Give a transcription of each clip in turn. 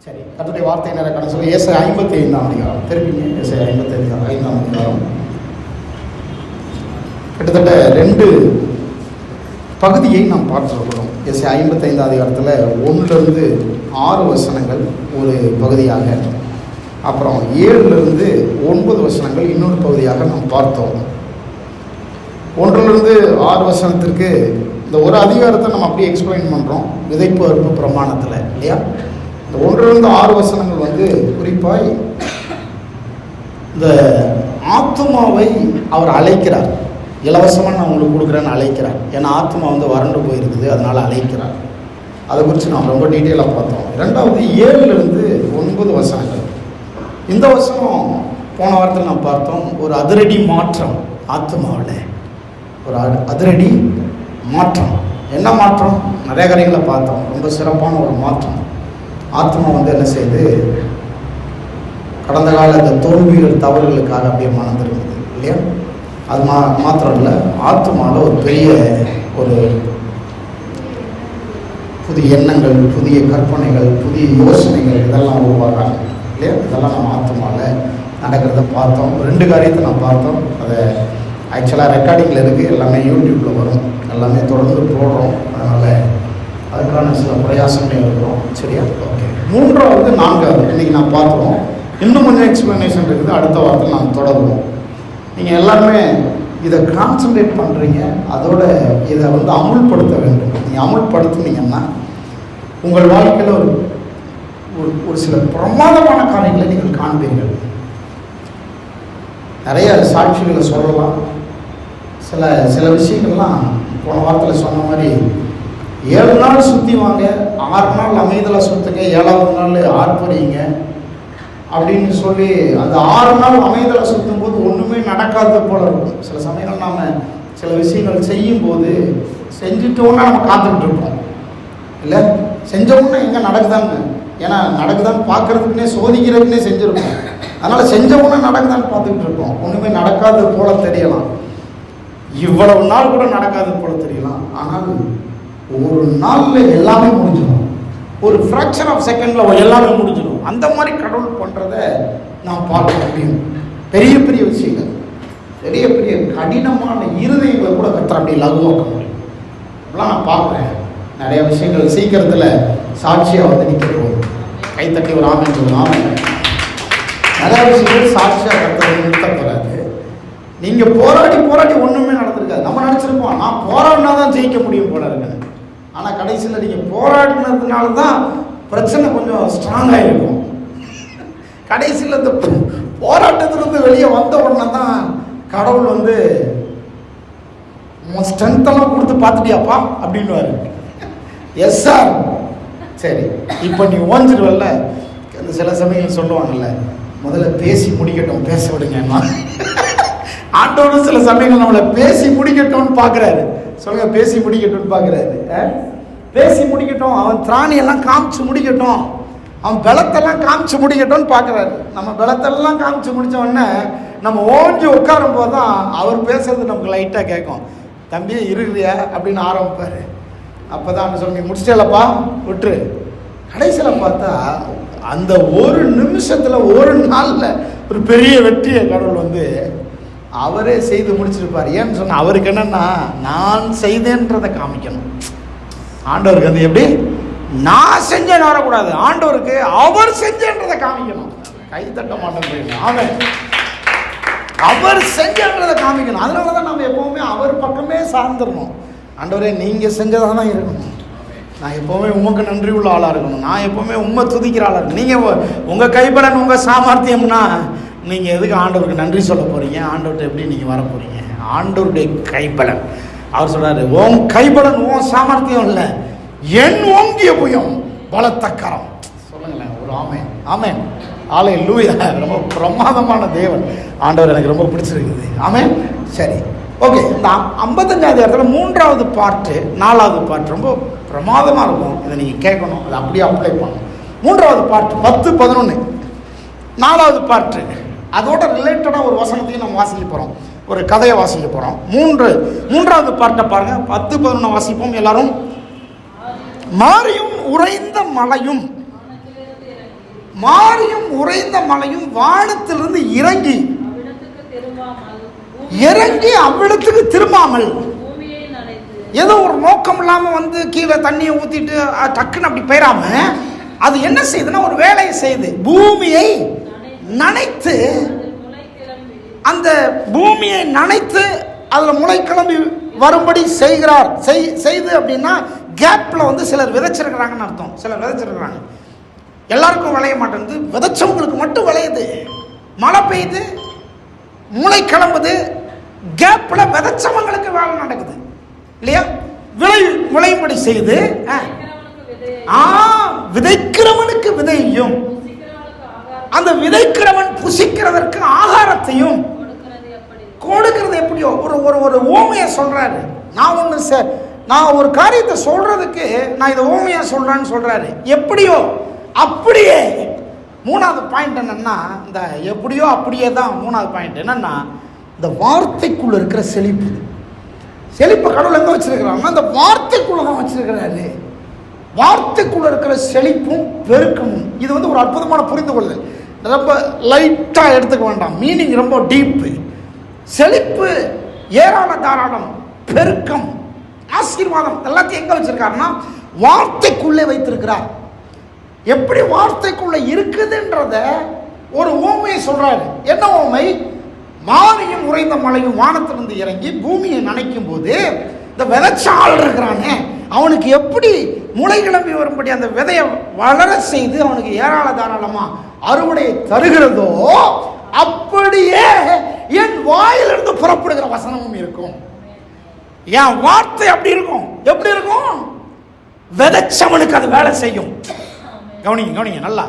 சரி, கர்த்தருடைய வார்த்தை நேரம் கடை சொல்லி ஏசாயா 55ஆம் அதிகாரம் திருப்பிங்க. ஏசாயா 55ஆம் அதிகாரம் கிட்டத்தட்ட 2 பகுதியை நாம் பார்த்துருக்கிறோம். ஏசாயா 55ஆம் அதிகாரத்தில் 1லிருந்து 6 வசனங்கள் ஒரு பகுதியாக, அப்புறம் 7லிருந்து 9 வசனங்கள் இன்னொரு பகுதியாக நாம் பார்த்தோம். 1லிருந்து 6 வசனத்திற்கு இந்த ஒரு அதிகாரத்தை நம்ம அப்படியே எக்ஸ்பிளைன் பண்ணுறோம் விதைப்பு அறுப்பு பிரமாணத்தில் இல்லையா. இந்த 1லிருந்து 6 வசனங்கள் குறிப்பாய் இந்த ஆத்துமாவை அவர் அழைக்கிறார். இலவசமாக நான் உங்களுக்கு கொடுக்குறேன்னு அழைக்கிறார். ஏன்னா ஆத்மா வறண்டு போயிருக்குது, அதனால் அழைக்கிறார். அதை குறித்து நாம் ரொம்ப டீட்டெயிலாக பார்த்தோம். 2வது 7லிருந்து 9 வசனங்கள். இந்த வசனம் போன வாரத்தில் நாம் பார்த்தோம். ஒரு அதிரடி மாற்றம் ஆத்மாவில், ஒரு அதிரடி மாற்றம். என்ன மாற்றம்? நிறைய காரியங்களை பார்த்தோம். ரொம்ப சிறப்பான ஒரு மாற்றம். ஆத்மா என்ன செய்யுது? கடந்த கால இந்த தோல்விகள் தவறுகளுக்காக அப்படியே மணந்துருக்குது இல்லையா. அது மாத்திரம் இல்லை, ஆத்மாவில் ஒரு பெரிய ஒரு புதிய எண்ணங்கள், புதிய கற்பனைகள், புதிய யோசனைகள் இதெல்லாம் உருவாகிறாங்க இல்லையா. இதெல்லாம் நம்ம ஆத்மாவில் நடக்கிறத பார்த்தோம். 2 காரியத்தை நான் பார்த்தோம். அதை ஆக்சுவலாக ரெக்கார்டிங்கில் இருக்குது, எல்லாமே யூடியூப்பில் வரும், எல்லாமே தொடர்ந்து போடுறோம். அதனால் அதுக்கான சில பிரயாசங்களே இருக்கிறோம். சரியா? ஓகே. 3வது 4வது இன்றைக்கி நான் பார்த்துருவோம். இன்னும் கொஞ்சம் எக்ஸ்ப்ளனேஷன் இருக்குது, அடுத்த வாரத்தில் நான் தொடருவோம். நீங்கள் எல்லாருமே இதை கான்சன்ட்ரேட் பண்ணுறீங்க, அதோட இதை அமுல்படுத்த வேண்டும். நீங்கள் அமுல்படுத்துனீங்கன்னா உங்கள் வாழ்க்கையில் ஒரு சில பிரமாதமான காரியங்களை நீங்கள் காண்பீர்கள். நிறைய சாட்சிகளை சொல்லலாம். சில விஷயங்கள்லாம் போன வாரத்தில் சொன்ன மாதிரி 7 நாள் சுற்றி வாங்க, 6 நாள் அமைதலாக சுற்றுங்க, 7வது நாள் ஆர்ப்பரிங்க அப்படின்னு சொல்லி அந்த 6 நாள் அமைதலாக சுற்றும் போது ஒன்றுமே நடக்காத போல இருக்கும். சில சமயங்கள் நாம் சில விஷயங்கள் செய்யும்போது செஞ்சுட்டோன்னா நம்ம காத்துக்கிட்டு இருப்போம் இல்லை. செஞ்சோன்னா எங்கே நடக்குதான்னு, ஏன்னா நடக்குதான்னு பார்க்குறதுக்குன்னே சோதிக்கிறதுக்குன்னே செஞ்சுருப்போம். அதனால் செஞ்சவொன்னே நடக்குதான்னு பார்த்துக்கிட்டு இருக்கோம். ஒன்றுமே நடக்காது போல தெரியலாம், இவ்வளவு நாள் கூட நடக்காது போல தெரியலாம். ஆனால் ஒரு நாளில் எல்லாமே முடிஞ்சிடும். ஒரு ஃப்ராக்சர் ஆஃப் செகண்டில் எல்லாமே முடிஞ்சிடும். அந்த மாதிரி கடவுள் பண்ணுறதை நாம் பார்க்க முடியும். பெரிய பெரிய விஷயங்கள், பெரிய பெரிய கடினமான இருதயங்களை கூட கர்த்தர் அப்படி லகுவாக்க முடியும். இப்பெல்லாம் நான் பார்க்குறேன். நிறைய விஷயங்கள் சீக்கிரத்தில் சாட்சியாக நிற்கிறோம். கைத்தட்டி ஒரு ஆமென் சொல்லுவோம். நிறைய விஷயங்கள் சாட்சியாக கர்த்தர் நிறுத்தப்படாது. நீங்கள் போராடி போராடி ஒன்றுமே நடந்திருக்காது. நம்ம நினச்சிருப்போம் நான் போராடினா தான் ஜெயிக்க முடியும் போல இருக்குன்னு. ஆனால் கடைசியில் நீங்கள் போராடினதுனால தான் பிரச்சனை கொஞ்சம் ஸ்ட்ராங்காக இருக்கும். கடைசியில் இந்த போராட்டத்திலிருந்து வெளியே வந்த உடனே தான் கடவுள் ஸ்ட்ரென்த்தெல்லாம் கொடுத்து பார்த்துட்டியாப்பா அப்படின்வாரு. எஸ் சார், சரி இப்போ நீ ஓஞ்சிடுவல்ல. அந்த சில சமயம் சொல்லுவாங்கல்ல, முதல்ல பேசி முடிக்கட்டும், பேச விடுங்க. ஆண்டவரும் சில சமயங்கள் நம்மளை பேசி முடிக்கட்டும்னு பார்க்குறாரு. சொல்லுங்க, பேசி முடிக்கட்டும்னு பார்க்குறாரு. பேசி முடிக்கட்டும், அவன் திராணியெல்லாம் காமிச்சு முடிக்கட்டும், அவன் பலத்தெல்லாம் காமிச்சு முடிக்கட்டும்னு பார்க்குறாரு. நம்ம பலத்தெல்லாம் காமிச்சு முடித்த உடனே நம்ம ஓஞ்சி உட்காரும் போது தான் அவர் பேசுறது நமக்கு லைட்டாக கேட்கும். தம்பியே இருக்கிறியா அப்படின்னு ஆரம்பிப்பார். அப்போ தான் சொல்லி முடிச்சிட்டேலப்பா விட்டுரு. கடைசியில் பார்த்தா அந்த ஒரு நிமிஷத்தில் ஒரு நாளில் ஒரு பெரிய வெற்றியை கடவுள் அவரே செய்து முடிச்சிருப்பார். ஏன்னு சொன்னால் அவருக்கு என்னென்னா நான் செய்தேன்றதை காமிக்கணும். ஆண்டவருக்கு எப்படி நான் செஞ்சேன்னு வரக்கூடாது, ஆண்டவருக்கு அவர் செஞ்சேன்றதை காமிக்கணும். கை தட்ட மாட்டேன், அவன் அவர் செஞ்சன்றதை காமிக்கணும். அதனால தான் நம்ம எப்போவுமே அவர் பக்கமே சார்ந்துடணும். ஆண்டவரே நீங்கள் செஞ்சதாக தான் இருக்கணும், நான் எப்போவுமே உமக்கு நன்றி உள்ள ஆளாக இருக்கணும், நான் எப்போவுமே உண்மை துதிக்கிற ஆளாக இருக்கணும். நீங்கள் உங்கள் கைப்பலன் உங்கள் சாமர்த்தியம்னா நீங்கள் எதுக்கு ஆண்டவருக்கு நன்றி சொல்ல போகிறீங்க? ஆண்டவர்கிட்ட எப்படி நீங்கள் வர போகிறீங்க? ஆண்டவருடைய கைப்பலன். அவர் சொல்கிறாரு, உன் கைப்பலன் உன் சாமர்த்தியம் இல்லை, என் ஓங்கிய புயம் பலத்தக்கரம். சொல்லுங்களேன் ஒரு ஆமென். ஆமென், அல்லேலூயா. ரொம்ப பிரமாதமான தேவன் ஆண்டவர், எனக்கு ரொம்ப பிடிச்சிருக்குது. ஆமென். சரி, ஓகே. இந்த 55வது இடத்துல 3வது பார்ட்டு 4வது பார்ட் ரொம்ப பிரமாதமாக இருக்கும். இதை நீங்கள் கேட்கணும், அதை அப்படியே அப்ளை பண்ணணும். 3வது பார்ட் 10, 11. 4வது பார்ட்டு அதோட ரிலேட்டடாக ஒரு வசனத்தையும் நம்ம வாசிக்க போகிறோம், ஒரு கதையை வாசிக்க போகிறோம். 3வது பார்ட்டை பாருங்கள். 10, 11 வாசிப்போம் எல்லாரும். மாரியும் உறைந்த மலையும் மாரியும் உறைந்த மலையும் வானத்திலிருந்து இறங்கி அவ்விடத்துக்கு திரும்பாமல், ஏதோ ஒரு நோக்கம் இல்லாம வந்து கீழே தண்ணியை ஊத்திட்டு டக்குன்னு அப்படி போயிடாம அது என்ன செய்யுதுன்னா ஒரு வேலையை செய்யுது. பூமியை நனைத்து, அந்த பூமியை நனைத்து அதுல முளை கிளம்பி வரும்படி செய்கிறார். செய்து அப்படின்னா கேப்ல வந்து சிலர் விதைச்சிருக்கிறாங்கன்னு அர்த்தம். சிலர் விதைச்சிருக்கிறாங்க, எல்லாருக்கும் விளைய மாட்டேங்குது, விதைச்சவங்களுக்கு மட்டும் விளையுது. மழை பெய்யுது, முளை கிளம்புது, கேப்ல விதைச்சவங்களுக்கு வேலை நடக்குது இல்லையா? விளையும்படி செய்து விதைக்கிறவனுக்கு விதையும், அந்த விதைக்கிறவன் புசிக்கிறதற்கு ஆகாரத்தையும் கொடுக்கிறது. எப்படியோ ஒரு ஓமையை சொல்றாரு. நான் ஒரு காரியத்தை சொல்றதுக்கு நான் இதை ஓமையா சொல்றேன்னு சொல்றாரு. எப்படியோ அப்படியே. மூணாவது பாயிண்ட் என்னன்னா, இந்த எப்படியோ அப்படியே தான் மூணாவது பாயிண்ட் என்னன்னா, இந்த வார்த்தைக்குள்ள இருக்கிற செழிப்பு. செழிப்பை கடவுள் எங்க வச்சிருக்கிறாங்கன்னா அந்த வார்த்தைக்குள்ள தான் வச்சிருக்கிறாரு. வார்த்தைக்குள்ள இருக்கிற செழிப்பும் பெருக்கமும். இது வந்து ஒரு அற்புதமான புரிந்து கொள்ளுதல். ரொம்ப லைட்டா எடுத்துக்க வேண்டாம், மீனிங் ரொம்ப டீப்பு. செழிப்பு, ஏராள தாராளம், பெருக்கம், ஆசீர்வாதம் எல்லாத்தையும் எங்க வச்சிருக்காருன்னா வார்த்தைக்குள்ளே வைத்திருக்கிறார். எப்படி வார்த்தைக்குள்ள இருக்குதுன்றத ஒரு ஓமையை சொல்றாரு. என்ன ஓமை? மாரியும் உறைந்த மலையும் வானத்திலிருந்து இறங்கி பூமியை நனைக்கும் போது இந்த விதைச்சாள் இருக்கிறானே அவனுக்கு எப்படி முளை கிளம்பி வரும்படி அந்த விதையை வளர செய்து அவனுக்கு ஏராள தாராளமா அறுவடை தருகிறதோ, அப்படியே என் வாயிலிருந்து புறப்படுகிற வசனமும் இருக்கும். என் வார்த்தை அப்படி இருக்கும். எப்படி இருக்கும்? விதைச்சவனுக்கு அது வேலை செய்யும். கவனிங்க நல்லா.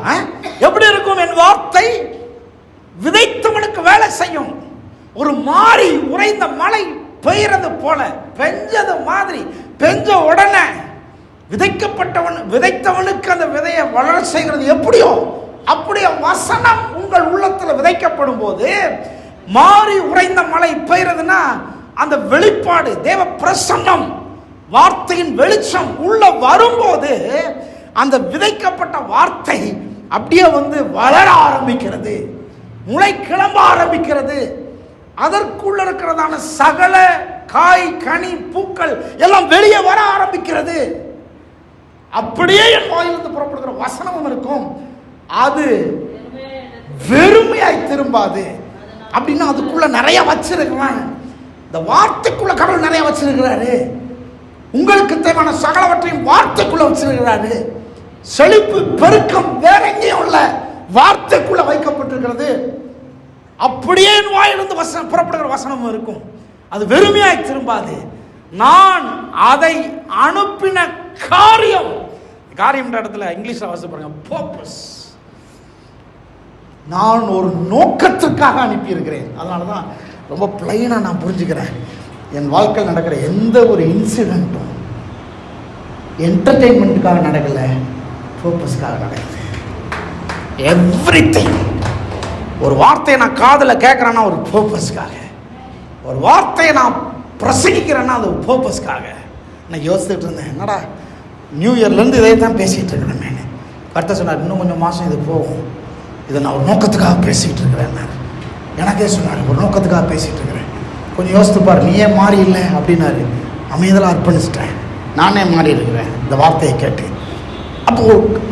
எப்படி இருக்கும்? என் வார்த்தை விதைத்தவனுக்கு வேலை செய்யும். ஒரு மாறி உறைந்த மழை பெய்யறது போல, பெஞ்சது மாதிரி பெஞ்ச உடனே விதைத்தவனுக்கு அந்த விதையை வளர செய்கிறது. எப்படியோ அப்படியே வசனம் உங்கள் உள்ளத்தில் விதைக்கப்படும் போது, மாறி உறைந்த மழை பெய்யறதுன்னா அந்த வெளிப்பாடு, தேவ பிரசன்னம், வார்த்தையின் வெளிச்சம் உள்ள வரும்போது அந்த விதைக்கப்பட்ட வார்த்தை அப்படியே வந்து வளர ஆரம்பிக்கிறது, முளை கிளம்ப ஆரம்பிக்கிறது. அதற்குள்ள இருக்கிறதான சகல காய், கனி, பூக்கள் எல்லாம் வெளியே வர ஆரம்பிக்கிறது. அப்படியே என் வாயிலிருந்து புறப்படுகிற வசனமும் இருக்கும். அது வெறுமையாய் திரும்பாது. அப்படின்னா அதுக்குள்ள நிறைய வச்சிருக்கிறான். இந்த வார்த்தைக்குள்ள கடவுள் நிறைய வச்சிருக்கிறாரு. உங்களுக்கு தேவையான சகலவற்றையும் வார்த்தைக்குள்ள வச்சிருக்கிறாரு. செழிப்பு, பெருக்கம் வேற எங்கேயும் இல்ல, வார்த்தைக்குள்ள வைக்கப்பட்டிருக்கிறது. அப்படியே என் வாயிலிருந்து வசனம் புறப்படுகிற வசனமும் இருக்கும். அது வெறுமையாய் திரும்பாது. நான் அதை அனுப்பின காரியம் இடத்துல இங்கிலீஷ்ல வாசிச்சு பாருங்க, பர்பஸ். நான் ஒரு நோக்கத்திற்காக அனுப்பி இருக்கிறேன். அதனாலதான் ரொம்ப பிளைனா நான் புரிஞ்சுக்கிறேன். என் வாழ்க்கையில் நடக்கிற எந்த ஒரு இன்சிடென்ட்டும் என்டர்டெயின்மெண்ட்டுக்காக நடக்கல, பர்பஸ்க்காக நடக்குது. எவ்ரிதிங். ஒரு வார்த்தையை நான் காதில் கேட்குறேன்னா ஒரு பர்பஸ்க்காக, ஒரு வார்த்தையை நான் பிரசங்கிக்கிறேன்னா அது ஒரு பர்பஸ்க்காக. நான் யோசிச்சுட்டு இருந்தேன், என்னடா நியூ இயர்லேருந்து இதே தான் பேசிகிட்டு இருக்கிறேன். கரெக்டாக சொன்னார், இன்னும் கொஞ்சம் மாதம் இது போகும், இதை நான் ஒரு நோக்கத்துக்காக பேசிகிட்டு இருக்கிறேன். எனக்கே சொன்னார், ஒரு நோக்கத்துக்காக பேசிகிட்டு இருக்கிறேன், கொஞ்சம் யோசித்து பாரு, நீ ஏன் மாறி இல்லை அப்படின்னாரு. அமைதலாக அர்ப்பணிச்சிட்டேன், நானே மாறி இருக்கிறேன் இந்த வார்த்தையை கேட்டு. அப்போ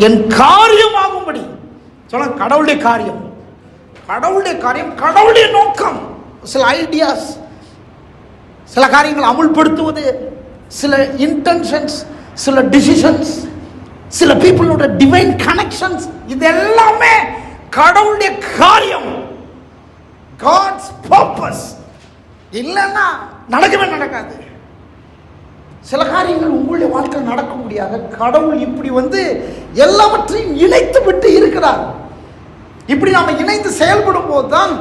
என் காரியம் ஆகும்படி சொல்ல, கடவுளுடைய காரியம், கடவுளுடைய காரியம், கடவுளுடைய நோக்கம். சில ஐடியாஸ், சில காரியங்களை அமுல்படுத்துவது, சில இன்டென்ஷன்ஸ், சில டிசிஷன்ஸ், சில பீப்புளோட டிவைன் கனெக்ஷன்ஸ், இது எல்லாமே கடவுளுடைய காரியம், காட்ஸ் பர்பஸ். இல்லைன்னா நடக்கவே நடக்காது. சில காரியங்கள் உங்களுடைய வாழ்க்கையில் நடக்க முடியாது. கடவுள் இப்படி வந்து எல்லாவற்றையும் இணைத்து விட்டு இருக்கிறார். இப்படி நாம இணைந்து செயல்படும் போதுதான்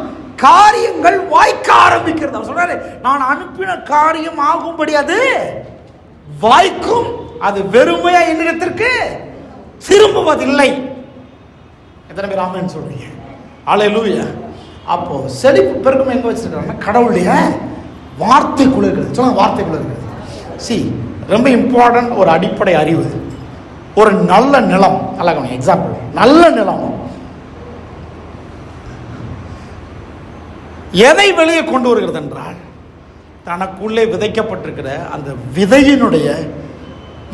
காரியங்கள் வாய்க்க ஆரம்பிக்கிறது. அவர் சொல்றாரு, நான் அனுப்பின காரியம் ஆகும்படி அது வாய்க்கும், அது வெறுமையா என்னிடத்திற்கு திரும்புவதில்லை. எத்தனை பேர் ஆமென் சொல்றீங்க? அல்லேலூயா. அப்போ செழிப்பு பெருக்கம் எங்க வச்சிருக்காங்கன்னா கடவுளுடைய வார்த்தைக்குள்ள இருக்குது. சொல்லுங்க, வார்த்தைக்குள்ள இருக்குது. ரொம்ப இம்பார்ட்டன்ட் ஒரு அடிப்படை அறிவு. ஒரு நல்ல நிலம், நல்லா எக்ஸாம்பிள், நல்ல நிலம் எதை வெளியே கொண்டு வருகிறது என்றால், தனக்குள்ளே விதைக்கப்பட்டிருக்கிற அந்த விதையினுடைய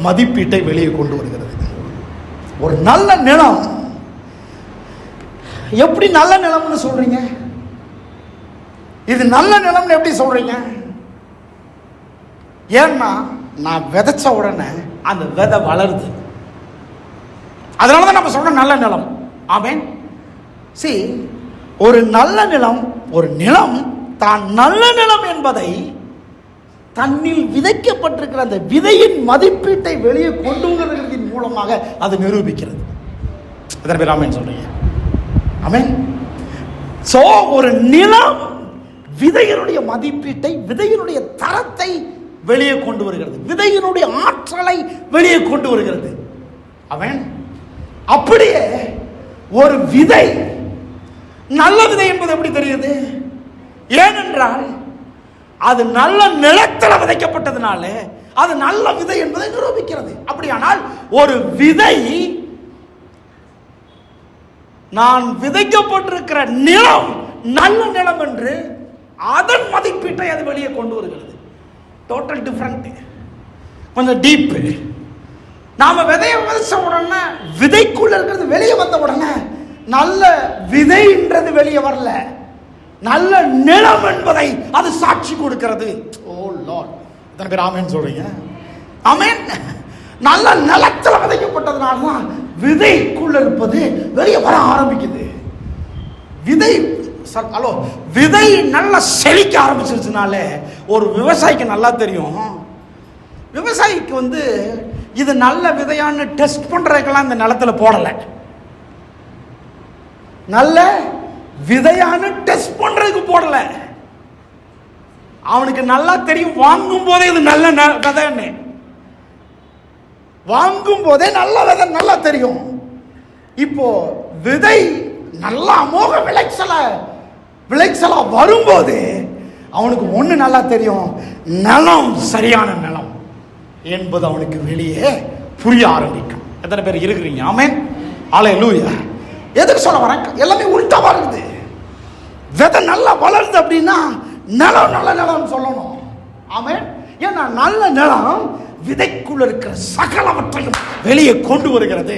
மதிப்பீட்டை வெளியே கொண்டு வருகிறது. ஒரு நல்ல நிலம் எப்படி நல்ல நிலம்னு சொல்றீங்க? இது நல்ல நிலம்னு எப்படி சொல்றீங்க? ஏன்னா நான் விதைச்ச உடனே அந்த விதை வளருது. அதனாலதான் நம்ம சொல்றோம் நல்ல நிலம். ஆமென். See, ஒரு நல்ல நிலம், ஒரு நிலம் தான் நல்ல நிலம் என்பதை தன்னில் விதைக்கப்பட்டிருக்கிற அந்த விதையின் மதிப்பீட்டை வெளியே கொண்டு வருவதன் மூலமாக அது நிரூபிக்கிறது. எத்தனை பேர் ஆமென் சொல்றீங்க? ஆமென். சோ ஒரு நிலம் விதையினுடைய மதிப்பீட்டை, விதையினுடைய தரத்தை வெளியே கொண்டு வருகிறது, விதையினுடைய ஆற்றலை வெளியே கொண்டு வருகிறது. ஆமென். அப்படியே ஒரு விதை நல்ல விதை என்பது எப்படி தெரியுது? ஏனென்றால் அது நல்ல நிலத்தில் விதைக்கப்பட்டதுனால அது நல்ல விதை என்பதை நிரூபிக்கிறது. அப்படியானால் ஒரு விதை நான் விதைக்கப்பட்டிருக்கிற நிலம் நல்ல நிலம் என்று அதன் மதிப்பீட்டை அது வெளியே கொண்டு வருகிறது. டோட்டல் டிஃபரண்ட், கொஞ்சம் டீப். நாம விதையை விதைச்ச உடனே விதைக்குள்ள இருக்கிறது வெளியே வந்த உடனே நல்ல விதைன்றது வெளியே வரல, நல்ல நிலம் என்பதை அது சாட்சி கொடுக்கிறது. ஓ லார்ட், எத்தனை பேர் ஆமென் சொல்றீங்க? ஆமென். நல்ல நிலத்தில் விதைக்கப்பட்டதுனால தான் விதைக்குள்ள இருப்பது வெளியே வர ஆரம்பிக்குது. விதை ஹலோ விதை நல்லா செழிக்க ஆரம்பிச்சிருச்சுனால ஒரு விவசாயிக்கு நல்லா தெரியும். விவசாயிக்கு இது நல்ல விதையான்னு டெஸ்ட் பண்றதுக்கெல்லாம் இந்த நிலத்துல போடல. நல்ல விதையான டெஸ்ட் பண்றதுக்கு போடல. அவனுக்கு நல்லா தெரியும், வாங்கும் போதே இது நல்ல விதைன்னு. வாங்கும் போதே நல்ல விதை நல்லா தெரியும். இப்போ விதை நல்லா அமோக விளைச்சலா வரும்போது அவனுக்கு ஒண்ணு நல்லா தெரியும், நிலம் சரியான நிலம் என்பது அவனுக்கு வெளியே புரிய ஆரம்பிக்கும். எத்தனை பேர் இருக்கிறீங்க? ஆமென். அல்லேலூயா. எதுக்கு சொல்ல வரேன்? எல்லாமே உல்டாவா இருக்குது. விதை நல்லா வளருது அப்படின்னா நிலம் நல்ல நிலம் சொல்லணும். ஆமென். ஏன்னா நல்ல நிலம் விதைக்குள்ள இருக்கிற சகலவற்றையும் வெளியே கொண்டு வருகிறது.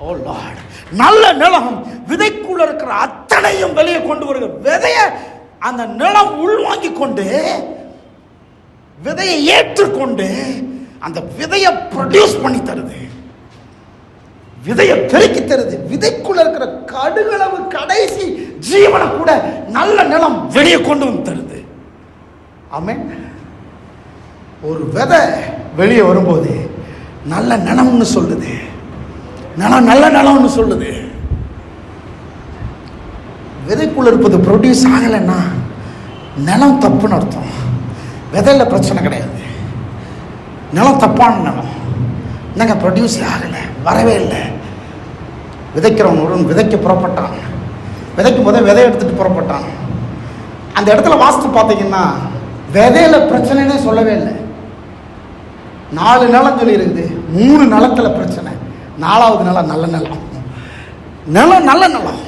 ஓ லார்ட், நல்ல நிலம் விதைக்குள்ள இருக்கிற அத்தனையும் வெளியே கொண்டு வருகிறது. விதைய அந்த நிலம் உள்வாங்கி கொண்டு, விதையை ஏற்றுக்கொண்டு அந்த விதையை ப்ரொடியூஸ் பண்ணி தருது, விதையை பெருக்கி தருது. விதைக்குள்ள இருக்கிற கடுகளவு கடைசி ஜீவனை கூட நல்ல நிலம் வெளியே கொண்டு வந்து தருது. ஆமென். ஒரு விதை வெளியே வரும்போது நல்ல நிலம்னு சொல்லுது, நிலம் நல்ல நிலம்னு சொல்லுது. விதைக்குள்ள இருப்பது ப்ரொடியூஸ் ஆகலைன்னா நிலம் தப்புன்னு அர்த்தம். விதையில பிரச்சனை கிடையாது, நிலம் தப்பான நிலம். என்னங்க ப்ரொடியூஸ் ஆகலை, வரவே இல்லை. விதைக்கிறவன் ஒரு விதைக்க புறப்பட்டான், விதைக்கும் போதே விதை எடுத்துட்டு புறப்பட்டான். அந்த இடத்துல வாஸ்து பார்த்தீங்கன்னா விதையில பிரச்சனைனே சொல்லவே இல்லை. 4 நிலம் சொல்லி இருக்குது, 3 நிலத்துல பிரச்சனை, 4வது நிலம் நல்ல நிலம். நிலம் நல்ல நிலம்,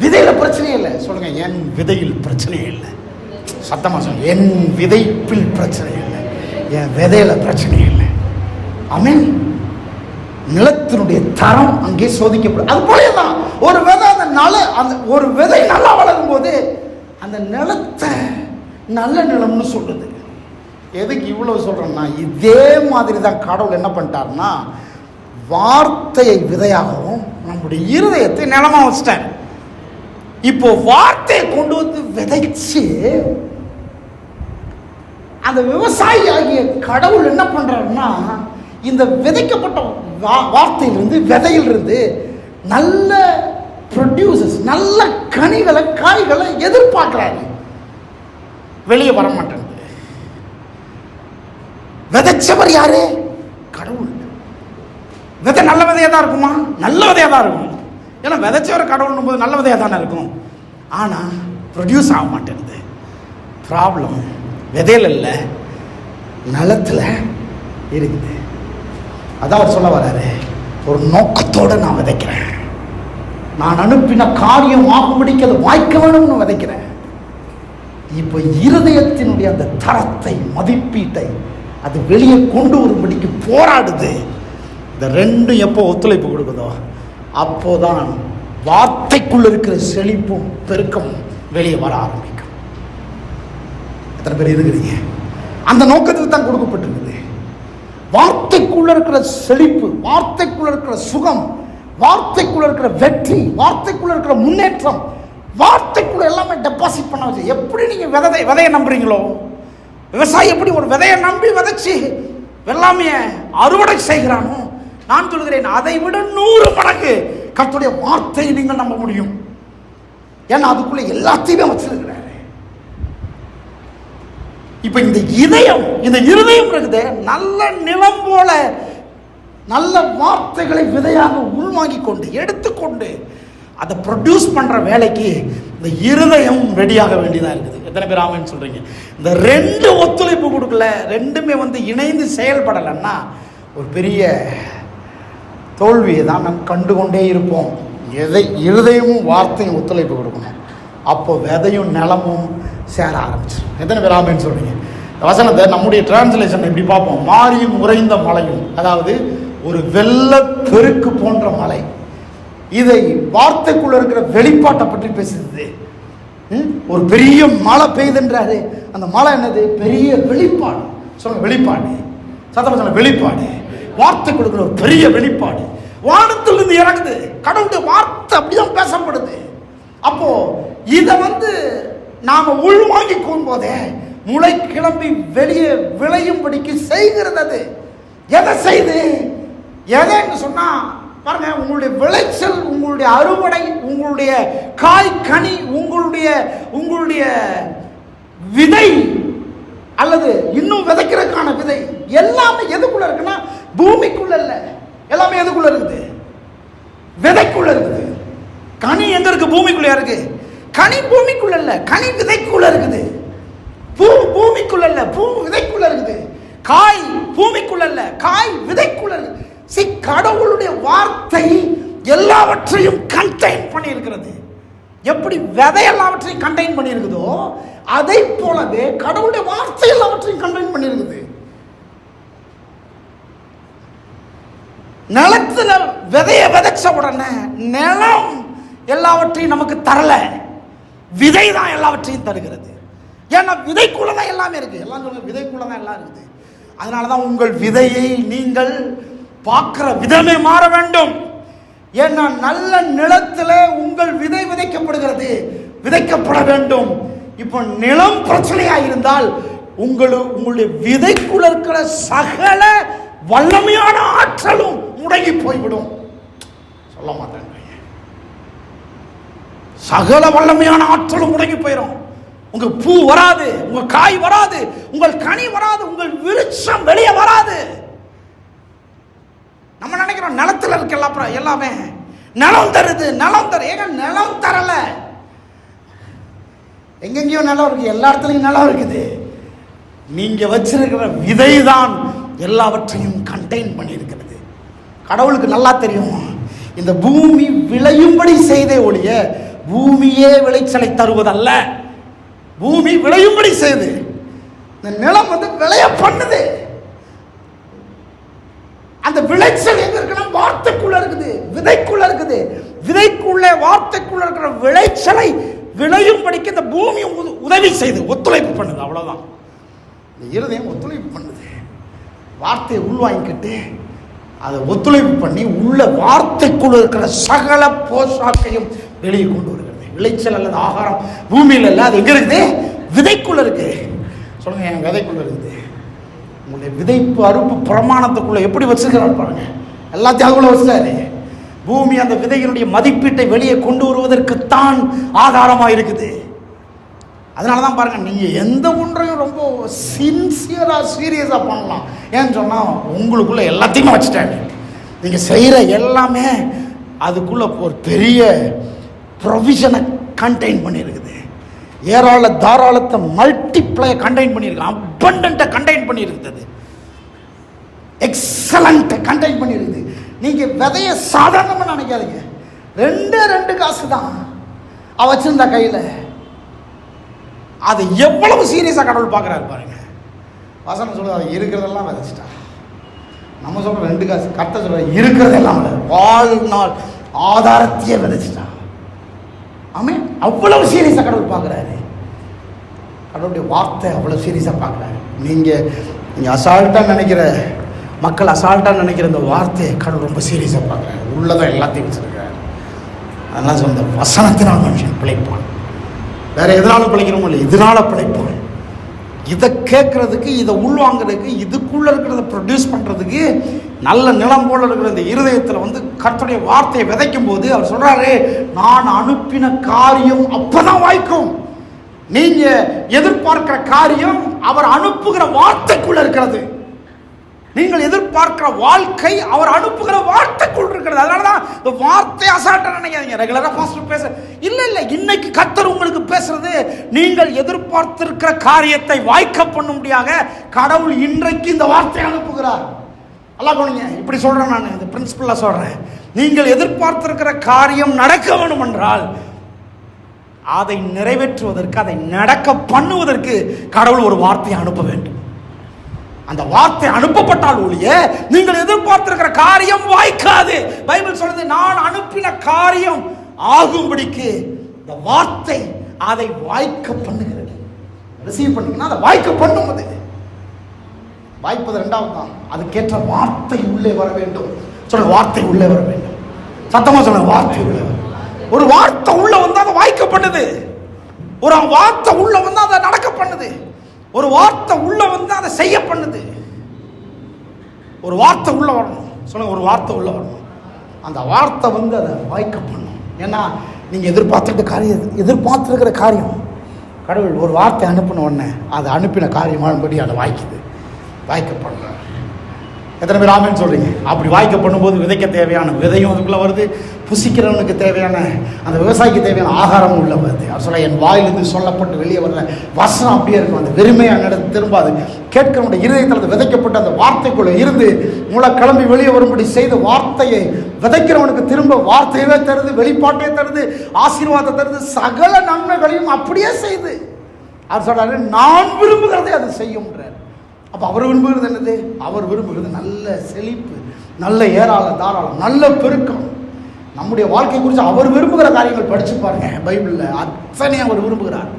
விதையில பிரச்சனையே இல்லை. சொல்லுங்க, என் விதையில் பிரச்சனையே இல்லை. சத்தமா சொல்லுங்க, என் விதைப்பில் பிரச்சனை இல்லை, என் விதையில பிரச்சனையே இல்லை. ஆமென். நிலத்தினுடைய தரம் அங்கே சோதிக்கப்படும். அது போலதான் ஒரு விதை அந்த ஒரு விதை நல்லா வளரும் போது அந்த நிலத்தை நல்ல நிலம்னு சொல்லுது. எதுக்கு இவ்வளவு சொல்றேன்னா, இதே மாதிரி தான் கடவுள் என்ன பண்ணிட்டாருன்னா, வார்த்தையை விதையாகவும் நம்முடைய இருதயத்தை நிலமா வச்சிட்டார். இப்போ வார்த்தையை கொண்டு வந்து விதைச்சு அந்த விவசாயி ஆகிய கடவுள் என்ன பண்றாருன்னா, இந்த விதைக்கப்பட்ட வார்த்தையிலிருந்து, விதையிலிருந்து நல்ல ப்ரொடியூசர்ஸ், நல்ல கனிகளை, காய்களை எதிர்பார்க்கிறாரு. வெளியே வர மாட்டேங்குது. விதைச்சவர் யாரு? கடவுள். விதை நல்ல விதையா தான் இருக்குமா? நல்ல விதையா தான் இருக்கும். ஏன்னா விதைச்சவர் கடவுள் போது நல்ல விதையா தானே இருக்கும். ஆனா ப்ரொடியூஸ் ஆக மாட்டேங்குது. ப்ராப்ளம் விதையில இல்லை, நிலத்துல இருக்குது. அதான் அவர் சொல்ல வர்றாரு, ஒரு நோக்கத்தோடு நான் விதைக்கிறேன், நான் அனுப்பின காரியம் ஆகும்படிக்கு அது வாய்க்க வேணும்னு விதைக்கிறேன். இப்போ இருதயத்தினுடைய அந்த தரத்தை, மதிப்பீட்டை அது வெளியே கொண்டு வரும்படிக்கு போராடுது. இந்த ரெண்டும் எப்போ ஒத்துழைப்பு கொடுக்குதோ அப்போதான் வார்த்தைக்குள்ள இருக்கிற செழிப்பும் பெருக்கமும் வெளியே வர ஆரம்பிக்கும். எத்தனை பேர் இருக்கிறீங்க? அந்த நோக்கத்துக்கு தான் கொடுக்கப்பட்டிருக்குது. வார்த்தைக்குள்ள இருக்கிற செழிப்பு, வார்த்தைக்குள்ள இருக்கிற சுகம், வார்த்தைக்குள்ள இருக்கிற வெற்றி, வார்த்தைக்குள்ள இருக்கிற முன்னேற்றம், வார்த்தைக்குள்ள எல்லாமே டெபாசிட் பண்ண வச்சு. எப்படி நீங்க விதையை நம்புறீங்களோ, விவசாயி எப்படி ஒரு விதையை நம்பி விதைச்சு எல்லாமே அறுவடை செய்கிறானோ, நான் சொல்கிறேன் அதை விட 100 மடங்கு கர்த்தருடைய வார்த்தையை நீங்கள் நம்ப முடியும். ஏன்னா அதுக்குள்ள எல்லாத்தையுமே வச்சிருக்கிறாரு. இப்ப இந்த இருதயம் இருக்குது, நல்ல நிலம் போல நல்ல வார்த்தைகளை விதையாக உள்வாங்கி கொண்டு எடுத்துக்கொண்டு அதை ப்ரொடியூஸ் பண்ற வேலைக்கு இந்த இருதயம் ரெடியாக வேண்டியதாக இருக்குது. எத்தனை பேர் ஆமென் சொல்றீங்க? இந்த ரெண்டு ஒத்துழைப்பு கொடுக்கல, ரெண்டுமே இணைந்து செயல்படலைன்னா ஒரு பெரிய தோல்வியை தான் நாம் கண்டுகொண்டே இருப்போம். இருதயமும் வார்த்தையும் ஒத்துழைப்பு கொடுக்கணும். அப்போ விதையும் நிலமும் சேர ஆரம்பிச்சிடும். எத்தனை பேர் ஆமென் சொல்றீங்க? வசனத்தை நம்முடைய டிரான்ஸ்லேஷன் எப்படி பார்ப்போம்? மாரியும் உறைந்த மலையும், அதாவது ஒரு வெள்ள பெருக்கு போன்ற மலை. இதை வார்த்தைக்குள்ள இருக்கிற வெளிப்பாட்டை பற்றி பேசுது. ஒரு பெரிய மழை பெய்யுதுன்றாரு. அந்த மழை என்னது? பெரிய வெளிப்பாடு. சொல்லுங்க, வெளிப்பாடு. சத்தமா சொல்லுங்க, வெளிப்பாடு. வார்த்தை கொடுக்கிற ஒரு பெரிய வெளிப்பாடு வானத்திலிருந்து இறங்குது. கடவுளுடைய வார்த்தை அப்படிதான் பேசப்படுது. அப்போ இதை நாம உள்வாங்கி கொள்ளும்போதே முளை கிளம்பி வெளியே விளையும்படிக்கு செய்கிறது. அது எதை செய்து எதைன்னு சொன்னா பாருங்க, உங்களுடைய விளைச்சல், உங்களுடைய அறுவடை, உங்களுடைய காய் கனி, உங்களுடைய விதை அல்லது இன்னும் விதைக்கிறதுக்கான விதை எல்லாமே எதுக்குள்ள இருக்குன்னா பூமிக்குள்ள இல்ல, எல்லாமே எதுக்குள்ள இருக்குது? விதைக்குள்ள இருக்குது. கனி எங்க இருக்கு? பூமிக்குள்ள இருக்கு. கனி பூமிக்குள்ள இல்ல, கனி விதைக்குள்ள இருக்குது. பூ பூமிக்குள்ள இல்ல, பூ விதைக்குள்ள இருக்குது. காய் பூமிக்குள்ள இல்ல, காய் விதைக்குள்ள இருக்குது. கடவுளுடைய வார்த்தை எல்லாவற்றையும் கண்டெய்ன் பண்ணி இருக்கிறது. எப்படி விதை எல்லாவற்றையும் கண்டெய்ன் பண்ணி இருக்குதோ அதை போலவே கடவுளுடைய வார்த்தை எல்லாவற்றையும் கண்டெய்ன் பண்ணி இருக்குது. நிலத்துல விதைய விதைச்ச உடனே நிலம் எல்லாவற்றையும் நமக்கு தரல, விதை தான் எல்லாவற்றையும் தருகிறது. ஏன்னா விதைக்குள்ளதான் எல்லாமே இருக்கு. எல்லாம் சொல்லுங்க, விதைக்குள்ளதான் எல்லாம் இருக்குது. அதனாலதான் உங்கள் விதையை நீங்கள் பார்க்கிற விதமே மாற வேண்டும். ஏன்னா நல்ல நிலத்துல உங்கள் விதை விதைக்கப்படுகிறது, விதைக்கப்பட வேண்டும். இப்போ நிலம் பிரச்சனையா இருந்தால் உங்களுடைய விதைக்குள்ள இருக்கிற சகல வல்லமையான ஆற்றலும் முடங்கி போய்விடும். சொல்ல மாட்டேன், சகல வல்லமையான ஆற்றலும் முடங்கி போயிடும். உங்க பூ வராது, உங்க காய் வராது, உங்கள் கனி வராது, உங்கள் விருட்சம் வெளியே வராது. நம்ம நினைக்கிறோம் நிலத்துல இருக்க எல்லாமே நிலம் தருது, நிலம் தரு. ஏங்க நிலம் தரல, எங்கெங்கயோ நிலம் இருக்கு, எல்லா இடத்துலயும் நிலம் இருக்குது. நீங்க வச்சிருக்கிற விதை தான் எல்லாவற்றையும் கண்டெய்ன் பண்ணி இருக்கிறது. கடவுளுக்கு நல்லா தெரியும், இந்த பூமி விளையும்படி செய்தே ஒழிய பூமியே விளைச்சலை தருவதல்ல. பூமி விளையும்படி செய்து இந்த நிலம் விளைய பண்ணுது. அந்த விளைச்சல் எங்க இருக்குன்னா வார்த்தைக்குள்ள இருக்குது, விதைக்குள்ள இருக்குது. விதைக்குள்ள வார்த்தைக்குள்ள இருக்கிற விளைச்சலை விளையும்படிக்கு இந்த பூமி உதவி செய்து ஒத்துழைப்பு பண்ணுது. அவ்வளவுதான். இந்த இருதயம் ஒத்துழைப்பு பண்ணுது. வார்த்தையை உள்வாங்கிக்கிட்டு அதை ஒத்துழைப்பு பண்ணி உள்ள வார்த்தைக்குள்ள இருக்கிற சகல போஷாக்கையும் வெளியே கொண்டு வருகிறது. விளைச்சல் அல்லது ஆகாரம் பூமியில் இல்லை, அது எங்க இருக்குது? விதைக்குள்ள இருக்கு. சொல்லுங்க, என் விதைக்குள்ள இருக்குது. உங்களுடைய விதைப்பு அறுப்பு பிரமாணத்துக்குள்ள எப்படி வச்சிருக்கிறார் பாருங்க. எல்லாத்தையும் அதுக்குள்ள வச்சிட்டாரு. பூமி அந்த விதையினுடைய மதிப்பீட்டை வெளியே கொண்டு வருவதற்குத்தான் ஆதாரமா இருக்குது. அதனாலதான் பாருங்க, நீங்க எந்த ஒன்றையும் ரொம்ப சின்சியரா சீரியஸா பண்ணலாம். ஏன்னு சொன்னா உங்களுக்குள்ள எல்லாத்தையுமே வச்சுட்டாங்க. நீங்க செய்யற எல்லாமே அதுக்குள்ள ஒரு பெரிய ப்ரொவிஷனை கண்டெய்ன் பண்ணியிருக்குது. ஏராள தாராளத்தை மல்டிப்ளையை கண்டெய்ன் பண்ணியிருக்கு, அபண்டன்ட்டை கண்டெய்ன் பண்ணியிருக்குது, எக்ஸலண்ட்டை கண்டெய்ன் பண்ணியிருக்குது. நீங்க விதைய சாதாரணமாக நினைக்காதீங்க. 2 காசு தான் அவ வச்சிருந்தா கையில். அதை எவ்வளவு சீரியஸாக கடவுள் பார்க்குறாரு பாருங்க. வசனம் சொல்லுது அதை இருக்கிறதெல்லாம் விதைச்சிட்டா. நம்ம சொல்கிற 2 காசு, கர்த்தர் சொல்ற இருக்கிறதெல்லாம் வாழ்நாள் ஆதாரத்தையே விதைச்சிட்டா. ஆமே, அவ்வளவு சீரியஸாக கடவுள் பார்க்குறாரு. கடவுளுடைய வார்த்தை அவ்வளோ சீரியஸாக பார்க்குறாரு. நீங்கள் அசால்ட்டாக நினைக்கிற மக்கள் அசால்ட்டாக நினைக்கிற இந்த வார்த்தையை கடவுள் ரொம்ப சீரியஸாக பார்க்குறாரு. உள்ளதான் எல்லாத்தையும் வச்சுருக்கிறார். அதெல்லாம் சொந்த வசனத்தினால் மனுஷன் பிழைப்பான். வேறு எதனாலும் பிழைக்கிறோமோ இல்லை, இதனால் பிழைப்பான். இதை கேட்குறதுக்கு, இதை உள்வாங்கிறதுக்கு, இதுக்குள்ளே இருக்கிறத ப்ரொடியூஸ் பண்ணுறதுக்கு நல்ல நிலம் போல இருக்கிற இந்த இருதயத்தில் கர்த்தருடைய வார்த்தையை விதைக்கும் போது அவர் சொல்கிறாரு, நான் அனுப்பின காரியம் அப்போதான் வாய்க்கும். நீங்க எதிர்பார்க்கிற காரியம் அவர் அனுப்புகிற வார்த்தைக்குள்ள இருக்கிறது. நீங்கள் எதிர்பார்க்கிற வாழ்க்கை அவர் அனுப்புகிற வார்த்தைக்குள் இருக்கிறது. அதனாலதான் இந்த வார்த்தை அசால்ட்டா நினைக்காதீங்க. ரெகுலரா பாஸ்டர் பேச இல்ல, இன்னைக்கு கர்த்தர் உங்களுக்கு பேசுறது, நீங்கள் எதிர்பார்த்திருக்கிற காரியத்தை வாய்க்க பண்ணும்படியாக கடவுள் இன்றைக்கு இந்த வார்த்தையை அனுப்புகிறார். நல்லா போனீங்க, இப்படி சொல்றேன், நான் இந்த பிரின்சிபலா சொல்றேன். நீங்கள் எதிர்பார்த்திருக்கிற காரியம் நடக்க வேண்டும் என்றால் அதை நிறைவேற்றுவதற்கு, அதை நடக்க பண்ணுவதற்கு கடவுள் ஒரு வார்த்தையை அனுப்ப வேண்டும். அந்த வார்த்தை அனுப்பப்பட்டால் ஒழிய நீங்கள் எதிர்பார்த்திருக்கிற காரியம் வாய்க்காது. பைபிள் சொல்றது, நான் அனுப்பின காரியம் ஆகும்படிக்கு இந்த வார்த்தை அதை வாய்க்க பண்ணுகிறது. ரிசீவ் பண்ணீங்கன்னா அதை வாய்க்க பண்ணுவது. வாய்ப்பது 2வது தான், அதுக்கேற்ற வார்த்தை உள்ளே வர வேண்டும். சொல்ல வார்த்தை உள்ளே வர வேண்டும். சத்தமா சொல்ல வார்த்தை உள்ளே வர. ஒரு வார்த்தை உள்ள வந்து அதை வாய்க்க பண்ணுது. ஒரு வார்த்தை உள்ள வந்து அதை நடக்க பண்ணுது. ஒரு வார்த்தை உள்ள வந்து அதை செய்ய பண்ணுது. ஒரு வார்த்தை உள்ள வரணும். சொல்லுங்க, ஒரு வார்த்தை உள்ள வரணும். அந்த வார்த்தை வந்து அதை வாய்க்க பண்ணும். ஏன்னா நீங்க எதிர்பார்த்துருக்கிற காரியம் கடவுள் ஒரு வார்த்தை அனுப்பின உடனே அதை அனுப்பின காரியமானபடி அதை வாய்க்குது, வாய்க்கப்படுற. எத்தனை பேர் ஆமென் சொல்றீங்க? அப்படி வாய்க்க பண்ணும்போது விதைக்க தேவையான விதையும் அதுக்குள்ள வருது, புசிக்கிறவனுக்கு தேவையான அந்த விவசாயிக்கு தேவையான ஆகாரமும் உள்ள வருது. அவர் சொல்ல, என் வாயிலிருந்து சொல்லப்பட்டு வெளியே வர்ற வசனம் அப்படியே இருக்கும். அந்த வெறுமையாக நடந்து திரும்பாது. கேட்கிறவனுடைய இருதயத்தில் விதைக்கப்பட்ட அந்த வார்த்தைக்குள்ள இருந்து முளை கிளம்பி வெளியே வரும்படி செய்த வார்த்தையை விதைக்கிறவனுக்கு திரும்ப வார்த்தையவே தருது, வெளிப்பாட்டையே தருது, ஆசீர்வாதத்தை தருது, சகல நன்மைகளையும் அப்படியே செய்து. அவர் சொல்றாரு, நான் விரும்புகிறதை அது செய்யும்ன்றார். அப்போ அவர் விரும்புகிறது என்னது? அவர் விரும்புகிறது நல்ல செழிப்பு, நல்ல ஏராளம், தாராளம், நல்ல பெருக்கம். நம்முடைய வாழ்க்கை குறித்து அவர் விரும்புகிற காரியங்கள் படிச்சு பாருங்க. பைபிளில் அத்தனை அவர் விரும்புகிறார்.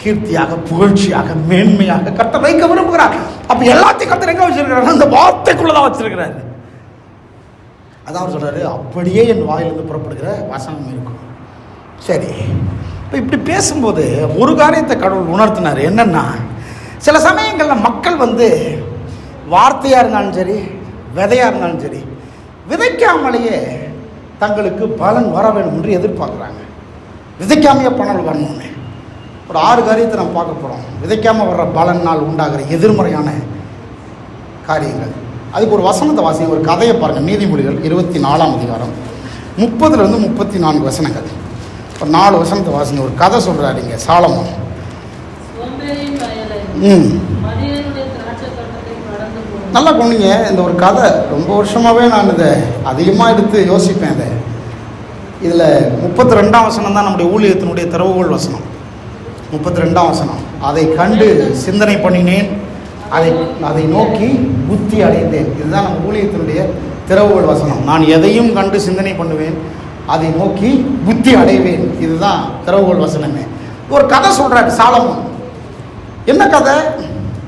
கீர்த்தியாக, புகழ்ச்சியாக, மேன்மையாக கர்த்தர் வைக்க விரும்புகிறார். அப்போ எல்லாத்தையும் கர்த்தர் எங்க வச்சிருக்கிறார்? அந்த வார்த்தைக்குள்ளதான் வச்சிருக்கிறார். அதான் அவர் சொல்றாரு, அப்படியே என் வாயிலிருந்து புறப்படுகிற வசனம் இருக்கும். சரி, இப்போ இப்படி பேசும்போது ஒரு காரியத்தை கடவுள் உணர்த்தினார். என்னன்னா, சில சமயங்களில் மக்கள் வார்த்தையாக இருந்தாலும் சரி, விதையாக இருந்தாலும் சரி, விதைக்காமலேயே தங்களுக்கு பலன் வர வேண்டும் என்று எதிர்பார்க்குறாங்க. விதைக்காமையே பலன் வரணும்னு ஒரு 6 காரியத்தை நம்ம பார்க்க போகிறோம். விதைக்காமல் வர்ற பலனால் உண்டாகிற எதிர்மறையான காரியங்கள். அதுக்கு ஒரு வசனத்தை வாசிங்க, ஒரு கதையை பாருங்கள். நீதிமொழிகள் 24ஆம் அதிகாரம் 30 to 34 வசனங்கள். ஒரு 4 வசனத்தை வாசிங்க. ஒரு கதை சொல்கிறாரு இங்கே சாலமோன். நல்லா போனீங்க. இந்த ஒரு கதை ரொம்ப வருஷமாகவே நான் இதை அதிகமாக எடுத்து யோசிப்பேன். இதில் 32ஆம் வசனம் தான் நம்முடைய ஊழியத்தினுடைய திறவுகோல் வசனம். 32ஆம் வசனம், அதை கண்டு சிந்தனை பண்ணினேன், அதை நோக்கி புத்தி அடைந்தேன். இதுதான் நம்ம ஊழியத்தினுடைய திறவுகோல் வசனம். நான் எதையும் கண்டு சிந்தனை பண்ணுவேன், அதை நோக்கி புத்தி அடைவேன். இதுதான் திறவுகோல் வசனமே. ஒரு கதை சொல்கிறாரு சாலமோன். என்ன கதை?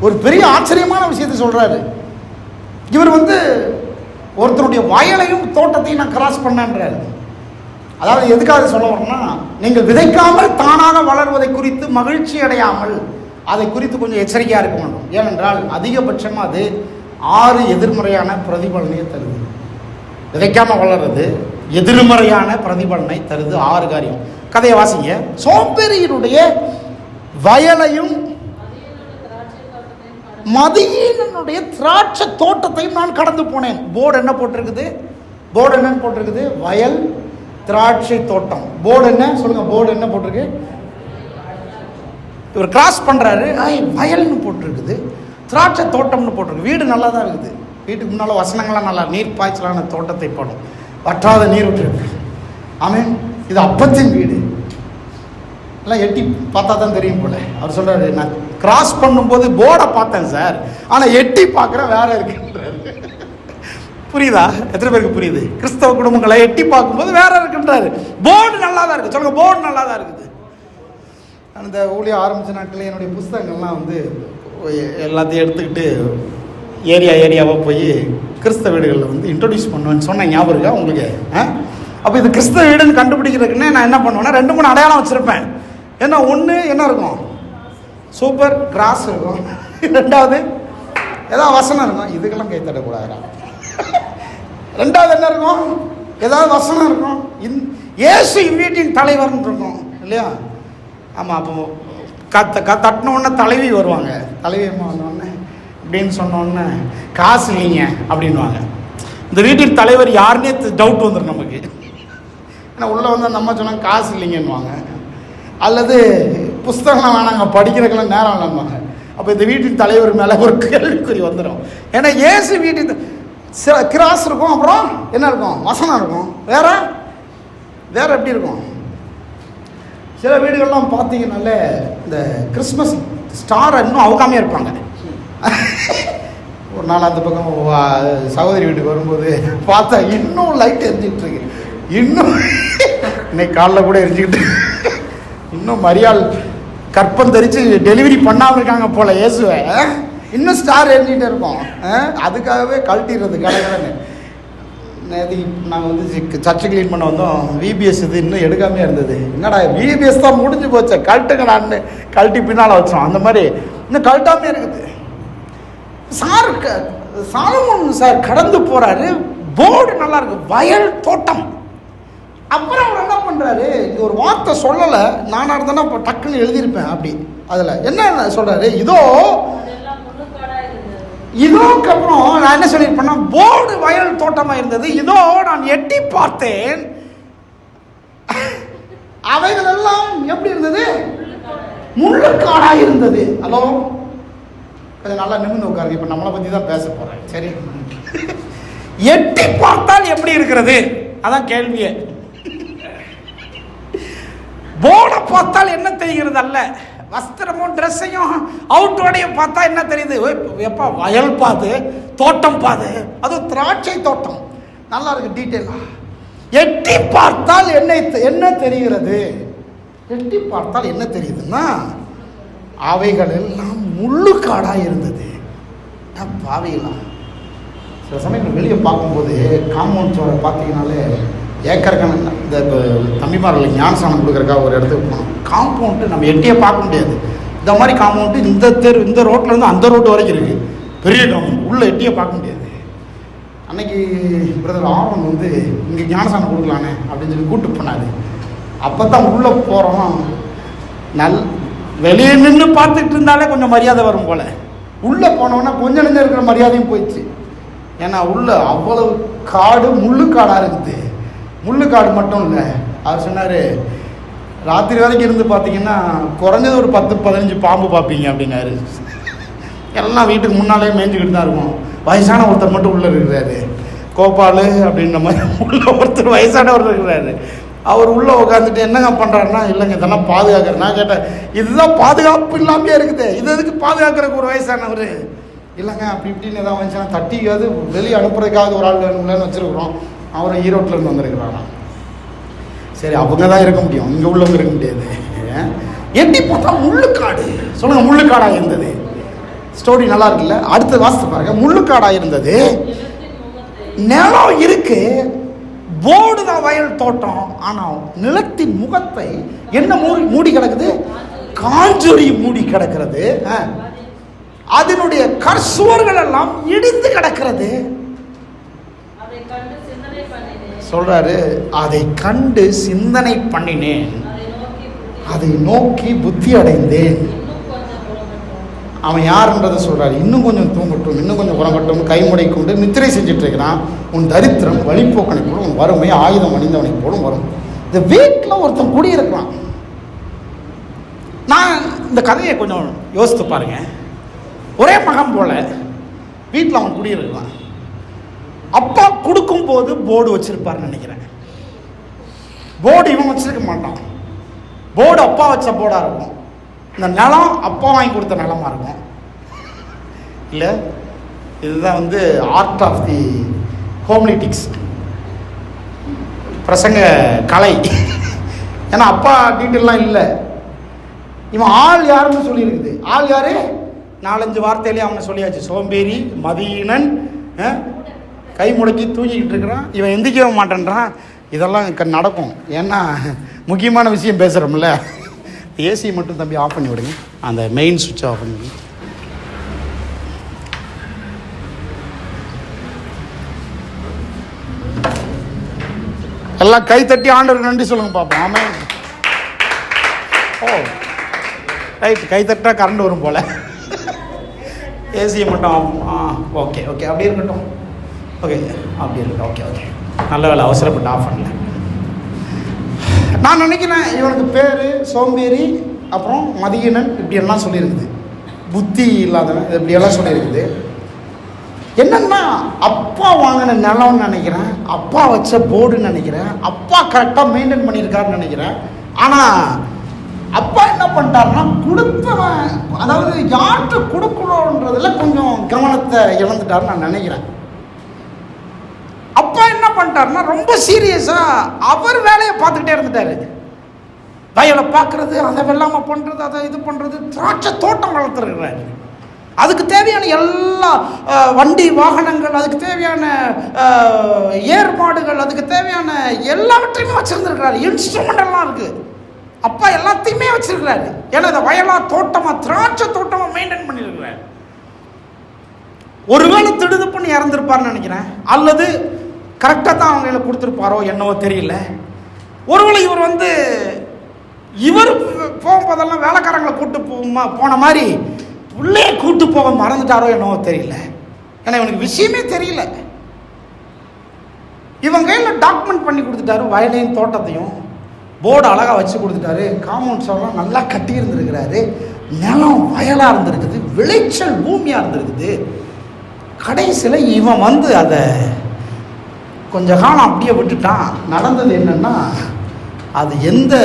ஒரு பெரிய ஆச்சரியமான விஷயத்தை சொல்கிறாரு. இவர் ஒருத்தருடைய வயலையும் தோட்டத்தையும் நான் கிராஸ் பண்ணேன்றாரு. அதாவது எதுக்காக சொல்ல வரணும்னா, நீங்கள் விதைக்காமல் தானாக வளர்வதை குறித்து மகிழ்ச்சி அடையாமல் அதை குறித்து கொஞ்சம் எச்சரிக்கையாக இருக்க வேண்டும். ஏனென்றால் அதிகபட்சமாக அது 6 எதிர்மறையான பிரதிபலனை தருது. விதைக்காமல் வளர்றது எதிர்மறையான பிரதிபலனை தருது. 6 காரியம். கதையை வாசிங்க. சோம்பேறியினுடைய வயலையும் மதியீனனுடைய திராட்சை தோட்டத்தையும் நான் கடந்து போனேன். போர்டு என்ன போட்டிருக்குது? போர்டு என்னன்னு போட்டிருக்குது? வயல், திராட்சை தோட்டம். போர்டு என்ன சொல்லுங்க? போர்டு என்ன போட்டிருக்கு? இவர் கிராஸ் பண்றாரு. வயல்னு போட்டிருக்குது, திராட்சை தோட்டம்னு போட்டிருக்கு. வீடு நல்லா தான் இருக்குது. வீட்டுக்கு முன்னால் வசனங்கள்லாம் நல்லா, நீர் பாய்ச்சலான தோட்டத்தை படும், வற்றாத நீர் விட்டுருக்கு. ஆமீன். இது அப்பத்தின் வீடு. எல்லாம் எட்டி பார்த்தா தான் தெரியும் போல. அவர் சொல்கிறாரு, நான் கிராஸ் பண்ணும்போது போர்டை பார்த்தேன் சார், ஆனால் எட்டி பார்க்குறேன் வேற இருக்குன்றாரு. புரியுதா? எத்தனை பேருக்கு புரியுது? கிறிஸ்தவ குடும்பங்களை எட்டி பார்க்கும்போது வேற இருக்குன்றாரு. போர்டு நல்லா தான் இருக்குது. சொல்லுங்க, போர்டு நல்லா தான் இருக்குது. அந்த ஊழியம் ஆரம்பித்த நாட்களில் என்னுடைய புஸ்தகங்கள்லாம் வந்து எல்லாத்தையும் எடுத்துக்கிட்டு ஏரியாவாக போய் கிறிஸ்தவ வீடுகளில் வந்து இன்ட்ரடியூஸ் பண்ணுவேன்னு சொன்னேன். ஞாபகம் இருக்கா உங்களுக்கு? அப்போ இது கிறிஸ்தவ வீடுன்னு கண்டுபிடிக்கிறதுக்குன்னே நான் என்ன பண்ணுவேன்னா 2-3 அடையாளம் வச்சுருப்பேன். ஏன்னா ஒன்று என்ன இருக்கும், சூப்பர் கிராஸ் இருக்கும், 2வது ஏதாவது வசனம் இருக்கும். இதுக்கெல்லாம் கை தட்டக்கூடாதுடா. 2வது என்ன இருக்கும், ஏதாவது வசனம் இருக்கும். இயேசு வீட்டின் தலைவர்னு இருக்கும் இல்லையா? ஆமாம். அப்போ தட்டினோடனே தலைவி வருவாங்க. தலைவி அம்மா வந்தோடனே அப்படின்னு சொன்னோடனே காசு இல்லைங்க அப்படின்வாங்க. இந்த வீட்டின் தலைவர் யாருன்னே டவுட் வந்துடும் நமக்கு. ஏன்னா உள்ளே வந்து அந்த அம்மா சொன்னாங்க காசு இல்லைங்கன்னுவாங்க, அல்லது புஸ்தகம்லாம் வேணாங்க படிக்கிறதுக்கெல்லாம் நேரம் இல்லைன்னுவாங்க. அப்போ இந்த வீட்டின் தலைவர் மேலே ஒரு கேள்விக்குறி வந்துடும். ஏன்னா இயேசு வீட்டின் கிராஸ் இருக்கும், அப்புறம் என்ன இருக்கும், வசனம் இருக்கும். வேற எப்படி இருக்கும்? சில வீடுகள்லாம் பார்த்தீங்கன்னாலே இந்த கிறிஸ்மஸ் ஸ்டாரை இன்னும் அவுக்காமே இருப்பாங்க. ஒரு நாள் அந்த பக்கம் சகோதரி வீட்டுக்கு வரும்போது பார்த்தா இன்னும் லைட் எரிஞ்சிக்கிட்டு இருக்கு. இன்னும் இன்னைக்கு காலைல கூட எரிஞ்சுக்கிட்டு, இன்னும் மரியாள் கற்பம் தெரிச்சு டெலிவரி பண்ணாமல் இருக்காங்க போல இயேசுவை. இன்னும் ஸ்டார் எரிஞ்சிக்கிட்டே இருக்கோம். அதுக்காகவே கழட்டிடுறது கடைன்னு. நேற்றுக்கு நாங்கள் வந்து சர்ச்சை க்ளீன் பண்ண வந்தோம். விபிஎஸ் இது இன்னும் எடுக்காமே இருந்தது. என்னடா விபிஎஸ் தான் முடிஞ்சு போச்சு, கழட்டுங்கடான்னு கழட்டி பின்னால் வச்சோம். அந்த மாதிரி இன்னும் கழட்டாமே இருக்குது. சாலமோன் சார் கடந்து போகிறாரு, போர்டு நல்லா இருக்கு, வயல் தோட்டம். அப்புறம் அவர் என்ன பண்ணுறாரு, இங்கே ஒரு வார்த்தை சொல்லலை, நானாக இருந்தேன்னா இப்போ டக்குன்னு எழுதியிருப்பேன். அப்படி அதில் என்ன சொல்கிறாரு, இதோக்கு அப்புறம் நான் என்ன சொல்லியிருப்பேன்னா, போர்டு வயல் தோட்டமாக இருந்தது, இதோ நான் எட்டி பார்த்தேன், அவைகள் எல்லாம் எப்படி இருந்தது, முள்ளுக்காடாக இருந்தது. ஹலோ, கொஞ்சம் நல்லா நிமிர்ந்து உட்காருங்க. இப்போ நம்மளை பற்றி தான் பேச போகிறேன். சரி, எட்டி பார்த்தால் எப்படி இருக்கிறது, அதான் கேள்வியே. போர்டை பார்த்தால் என்ன தெரிகிறது அல்ல, வஸ்திரமும் ட்ரெஸ்ஸையும் அவுட்டோடையும் பார்த்தா என்ன தெரியுது, எப்பா வயல் பாது, தோட்டம் பாது, அதுவும் திராட்சை தோட்டம் நல்லா இருக்கு டீட்டெயிலா. எட்டி பார்த்தால் என்ன தெரிகிறது, எட்டி பார்த்தால் என்ன தெரியுதுன்னா, அவைகள் எல்லாம் முள்ளுக்காடாக இருந்தது. பாவையெல்லாம் சில சமயங்கள் வெளியே பார்க்கும்போது காம்பவுண்ட் சோரை பார்த்தீங்கன்னாலே ஏக்கருக்கான இந்த இப்போ தம்பிமாரில் ஞானசானம் கொடுக்குறக்காக ஒரு இடத்துக்கு போனோம். காம்பவுண்டு நம்ம எட்டியே பார்க்க முடியாது. இந்த மாதிரி காம்பவுண்டு இந்த ரோட்லேருந்து அந்த ரோட்டு வரைக்கும் இருக்குது, பெரிய காம்பவுண்ட், உள்ளே எட்டியே பார்க்க முடியாது. அன்னைக்கு பிரதர் ஆர்வன் வந்து இங்கே ஞானசானம் கொடுக்கலானே அப்படின்னு சொல்லி கூப்பிட்டு போனார். அப்போ தான் உள்ளே போகிறோம். வெளியே நின்று பார்த்துட்டு இருந்தாலே கொஞ்சம் மரியாதை வரும் போல். உள்ளே போனோன்னா கொஞ்சம் நெஞ்சம் இருக்கிற மரியாதையும் போயிடுச்சு. ஏன்னா உள்ளே அவ்வளவு காடு, முள்ளுக்காடாக இருக்குது. முள்ளுக்காடு மட்டும் இல்லை, அவர் சொன்னார் ராத்திரி வரைக்கும் இருந்து பார்த்தீங்கன்னா குறைஞ்சது ஒரு 10-15 பாம்பு பார்ப்பீங்க அப்படின்னாரு. எல்லாம் வீட்டுக்கு முன்னாலே மேய்ஞ்சிக்கிட்டு தான் இருக்கும். வயசான ஒருத்தர் மட்டும் உள்ளே இருக்கிறாரு, கோபால் அப்படின்ற மாதிரி உள்ள ஒருத்தர் வயசானவர் இருக்கிறாரு. அவர் உள்ளே உட்காந்துட்டு என்னங்க பண்ணுறாருன்னா, இல்லைங்க இதெல்லாம் பாதுகாக்கிறேன். நான் கேட்டேன், இதுதான் பாதுகாப்பு இல்லாமே இருக்குது, இது எதுக்கு பாதுகாக்கிறதுக்கு ஒரு வயசானவர்? இல்லைங்க அப்படி இப்படின்னு எதாவது வந்துச்சுன்னா தட்டிக்காது வெளியே அனுப்புறதுக்காவது ஒரு ஆள் வேணும்லன்னு வச்சுருக்குறோம். அவரை ஈரோட்டிலேருந்து வந்திருக்கிறானா. சரி, அவங்க தான் இருக்க முடியும், இங்கே உள்ளவங்க இருக்க முடியாது. எட்டி பார்த்தா முள்ளுக்காடு. சொல்லுங்கள், முள்ளுக்காடாக இருந்தது. ஸ்டோரி நல்லா இருக்குல்ல? அடுத்த வாசித்து பாருங்க. முள்ளுக்காடாக இருந்தது, நிலம் இருக்கு, போர்டு தான் வயல் தோட்டம். ஆனால் நிலத்தின் முகத்தை என்ன மூடி கிடக்குது, காஞ்சொறி மூடி கிடக்கிறது. அதனுடைய கற்சுவர்கள் எல்லாம் இடிந்து கிடக்கிறது. சொல்றாரு, அதை கண்டு சிந்தனை பண்ணினேன், அதை நோக்கி புத்தி அடைந்தேன். அவன் யாருன்றதை சொல்றாரு. இன்னும் கொஞ்சம் தூங்கட்டும், இன்னும் கொஞ்சம் உறங்கட்டும், கைமுடை கொண்டு நித்திரை செஞ்சுட்டு இருக்கிறான். உன் தரித்திரம் வழிபோக்கனை போலும், உன் வறுமை ஆயுதம் அணிந்தவனை போலும் வரும். இந்த வீட்டில் ஒருத்தன் குடியிருக்கிறான். நான் இந்த கதையை கொஞ்சம் யோசித்து பாருங்க. ஒரே மகன் போல வீட்டில் அவன் குடியிருக்கிறான். அப்பா கொடுக்கும் போது போர்டு வச்சிருப்பாருன்னு நினைக்கிறேன். போர்டு இவன் வச்சிருக்க மாட்டான். போர்டு அப்பா வச்ச போர்டாக இருக்கும், இந்த நிலம் அப்பா வாங்கி கொடுத்த நிலமா இருக்கும். இல்லை, இதுதான் வந்து ஆர்ட் ஆஃப் தி ஹோம்லிட்டிக்ஸ், பிரசங்க கலை. ஏன்னா அப்பா டீட்டெயிலாம் இல்லை. இவன் ஆள் யாருன்னு சொல்லியிருக்குது. ஆள் யாரு? 4-5 வார்த்தையிலே அவனை சொல்லியாச்சு. சோம்பேறி, மதியினன், கை முடக்கி தூங்கிக்கிட்டு இருக்கிறான், இவன் எந்திக்கவே மாட்டேன்றான். இதெல்லாம் நடக்கும். ஏன்னா முக்கியமான விஷயம் பேசுகிறோம்ல. ஏசி மட்டும் தம்பி ஆஃப் பண்ணி விடுங்க, அந்த மெயின் சுவிட்ச் ஆஃப் பண்ணி. எல்லாம் கை தட்டி ஆண்டவருக்கு நன்றி சொல்லுங்க பார்ப்போம். ஆமாம். ஓ ரைட், கை தட்டா கரண்ட் வரும் போல். ஏசியை மட்டும் ஓகே ஓகே அப்படி இருக்கட்டும். ஓகே அப்படி இருக்கட்டும். ஓகே ஓகே, நல்ல வேலை, அவசரப்பட்டு ஆஃப் பண்ணல. நான் நினைக்கிறேன் இவனுக்கு பேர் சோம்பேறி, அப்புறம் மதியினன், இப்படியெல்லாம் சொல்லியிருக்குது. புத்தி இல்லாதவன், இப்படியெல்லாம் சொல்லியிருக்குது. என்னன்னா அப்பா வாங்கின நிலம்னு நினைக்கிறேன், அப்பா வச்ச போர்டுன்னு நினைக்கிறேன், அப்பா கரெக்டாக மெயின்டைன் பண்ணியிருக்காருன்னு நினைக்கிறேன். ஆனால் அப்பா என்ன பண்ணிட்டாருன்னா, கொடுத்தவன், அதாவது யார்கிட்ட கொடுக்கணுன்றதுல கொஞ்சம் கவனத்தை இழந்துட்டாருன்னு நான் நினைக்கிறேன். அப்பா என்ன பண்ணிட்டாருன்னா, ரொம்ப சீரியஸாக அவர் வேலையை பார்த்துக்கிட்டே இருந்துட்டாரு. வயலை பார்க்கறது, அதை வெள்ளாமல் பண்ணுறது, அதை இது பண்ணுறது, திராட்சை தோட்டம் வளர்த்துருக்கிறாரு. அதுக்கு தேவையான எல்லா வண்டி வாகனங்கள், அதுக்கு தேவையான ஏற்பாடுகள், அதுக்கு தேவையான எல்லாவற்றையுமே வச்சுருந்துருக்கிறாரு. இன்ஸ்ட்ருமெண்ட் எல்லாம் இருக்குது. அப்பா எல்லாத்தையுமே வச்சிருக்கிறாரு. ஏன்னா இந்த வயலா தோட்டமா, திராட்சை தோட்டமா மெயின்டைன் பண்ணியிருக்கிறாரு. ஒருவேளை திடுது பண்ணி இறந்துருப்பார்னு நினைக்கிறேன், அல்லது கரெக்டாக தான் அவங்கள கொடுத்துருப்பாரோ என்னவோ தெரியல. ஒருவேளை இவர் வந்து இவர் போகும்போதெல்லாம் வேலைக்காரங்களை கூட்டு போன மாதிரி உள்ளே கூட்டு போக மறந்துட்டாரோ என்னவோ தெரியல. ஏன்னா இவனுக்கு விஷயமே தெரியல. இவன் கையில் டாக்குமெண்ட் பண்ணி கொடுத்துட்டாரு, வயலையும் தோட்டத்தையும் போர்டு அழகாக வச்சு கொடுத்துட்டாரு. காம்பவுண்ட் சவரெலாம் நல்லா கட்டி இருந்திருக்கிறாரு. நிலம் வயலாக இருந்திருக்குது, விளைச்சல் பூமியாக இருந்திருக்குது. கடைசியில் இவன் வந்து அதை கொஞ்ச காலம் அப்படியே விட்டுட்டான். நடந்தது என்னன்னா, அது எந்த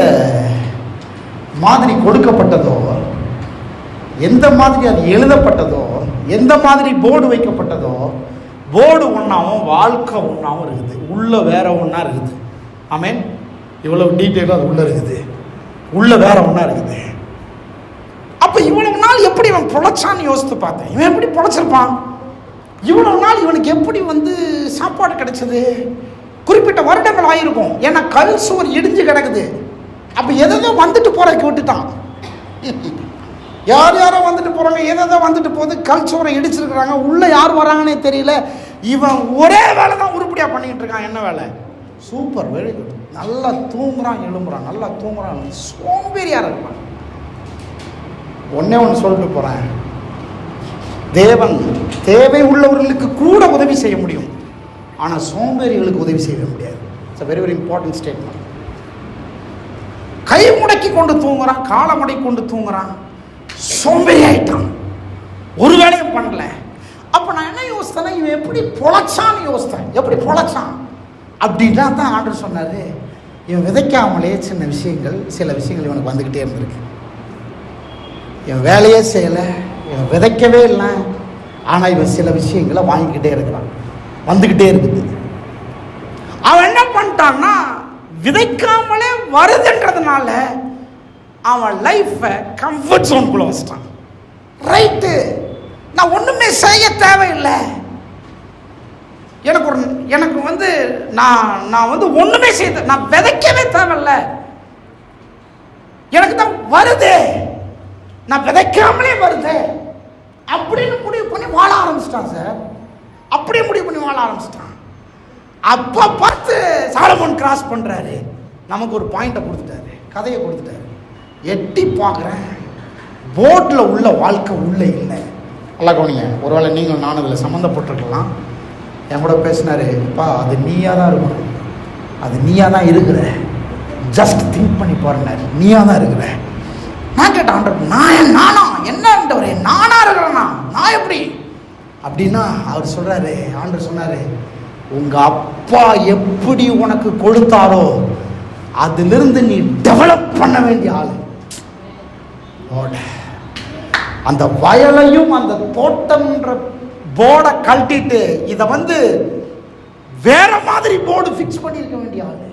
மாதிரி கொடுக்கப்பட்டதோ, எந்த மாதிரி அது எழுதப்பட்டதோ, எந்த மாதிரி போர்டு வைக்கப்பட்டதோ, போர்டு ஒன்றாவும் வாழ்க்கை ஒன்றாவும் இருக்குது, உள்ள வேற ஒன்றா இருக்குது. ஆமேன். இவ்வளவு டீட்டெயிலாக அது உள்ளே இருக்குது, உள்ளே வேற ஒன்றா இருக்குது. அப்போ இவ்வளவு நாள் எப்படி இவன் பொழைச்சான்னு யோசித்து பார்த்தேன். இவன் எப்படி பொழைச்சிருப்பான்? இவ்வளவு நாள் இவனுக்கு எப்படி வந்து சாப்பாடு கிடைச்சது? குறிப்பிட்ட வருடங்கள் ஆகிருக்கும். ஏன்னா கல் சுவர் இடிஞ்சு கிடக்குது. அப்போ எதோ வந்துட்டு போறதுக்கு விட்டுட்டான். யார் யாரோ வந்துட்டு போகிறாங்க, எதோ வந்துட்டு போகுது. கல் சுவரை இடிச்சிருக்கிறாங்க, உள்ளே யார் வராங்கன்னே தெரியல. இவன் ஒரே வேலை தான் உருப்படியாக பண்ணிக்கிட்டு இருக்கான். என்ன வேலை? Super, very good. நல்லா தூங்குறான், எழும்புறான், நல்லா தூங்குறான். சோம்பேறியாக இருப்பான். ஒன்று சொல்லிட்டு போகிறேன். தேவன் தேவை உள்ளவர்களுக்கு கூட உதவி செய்ய முடியும், ஆனால் சோம்பேறிகளுக்கு உதவி செய்ய முடியாது. It's a very very important statement. கை முடக்கி கொண்டு தூங்குறான், காலை முடக்கி கொண்டு தூங்குறான், சோம்பேறி ஆயிட்டான், ஒரு வேலையும் பண்ணல. அப்போ நான் என்ன யோசித்தேன்னா, இவன் எப்படி பொழைச்சான்னு யோசித்தேன். எப்படி பொழைச்சான் அப்படின்னா தான் ஆண்டவர் சொன்னார், இவன் விதைக்காமலே சின்ன விஷயங்கள், சில விஷயங்கள் இவனுக்கு வந்துக்கிட்டே இருந்திருக்கு. இவன் வேலையே செய்யலை, இவன் விதைக்கவே இல்லை, ஆனால் இவன் சில விஷயங்களை வாங்கிக்கிட்டே இருக்கிறான், வந்துக்கிட்டே இருக்குது. அவன் என்ன பண்ணிட்டான்னா, விதைக்காமலே வருதுன்றதுனால அவன் லைஃப்பை கம்ஃபர்ட் ஜோனுக்குள்ள வச்சிட்டான். ரைட்டு, நான் ஒன்றுமே செய்ய தேவையில்லை, எனக்கு வந்து நான் வந்து ஒன்றுமே செய்ய, நான் விதைக்கவே தேவையில்லை, எனக்கு தான் வருது, நான் விதைக்காமலே வருது அப்படின்னு முடிவு பண்ணி வாழ ஆரம்பிச்சிட்டான் சார். அப்படியே முடிவு பண்ணி வாழ ஆரம்பிச்சிட்டான். அப்போ பார்த்து சாலமோன் கிராஸ் பண்ணுறாரு, நமக்கு ஒரு பாயிண்ட்டை கொடுத்துட்டாரு, கதையை கொடுத்துட்டாரு. எட்டி பார்க்குறேன், போட்டில் உள்ள வாழ்க்கை உள்ளே இல்லை. நல்லா கவனிங்க, ஒருவேளை நீங்கள் நானும் இதில் சம்மந்தப்பட்டிருக்கலாம். என் கூட பேசினாரு, அப்பா அது நீயாக தான் இருக்கணும், அது நீயாக தான் இருக்கிற, ஜஸ்ட் திங்க் பண்ணி பாருனாரு, நீயாக தான் இருக்கிற. நான் கேட்டேன், ஆண்டவர் நானா என்னன்றவரே, நானா இருக்கிறேன்னா நான் எப்படி அப்படின்னா, அவர் சொல்கிறாரு, ஆண்டவர் சொன்னார், உங்கள் அப்பா எப்படி உனக்கு கொடுத்தாரோ அதிலிருந்து நீ டெவலப் பண்ண வேண்டிய ஆளு. அந்த வயலையும் அந்த தோட்டம்ன்ற போர்டை கழட்டிட்டு இதை வேற மாதிரி போர்டு ஃபிக்ஸ் பண்ணியிருக்க வேண்டிய ஆளு.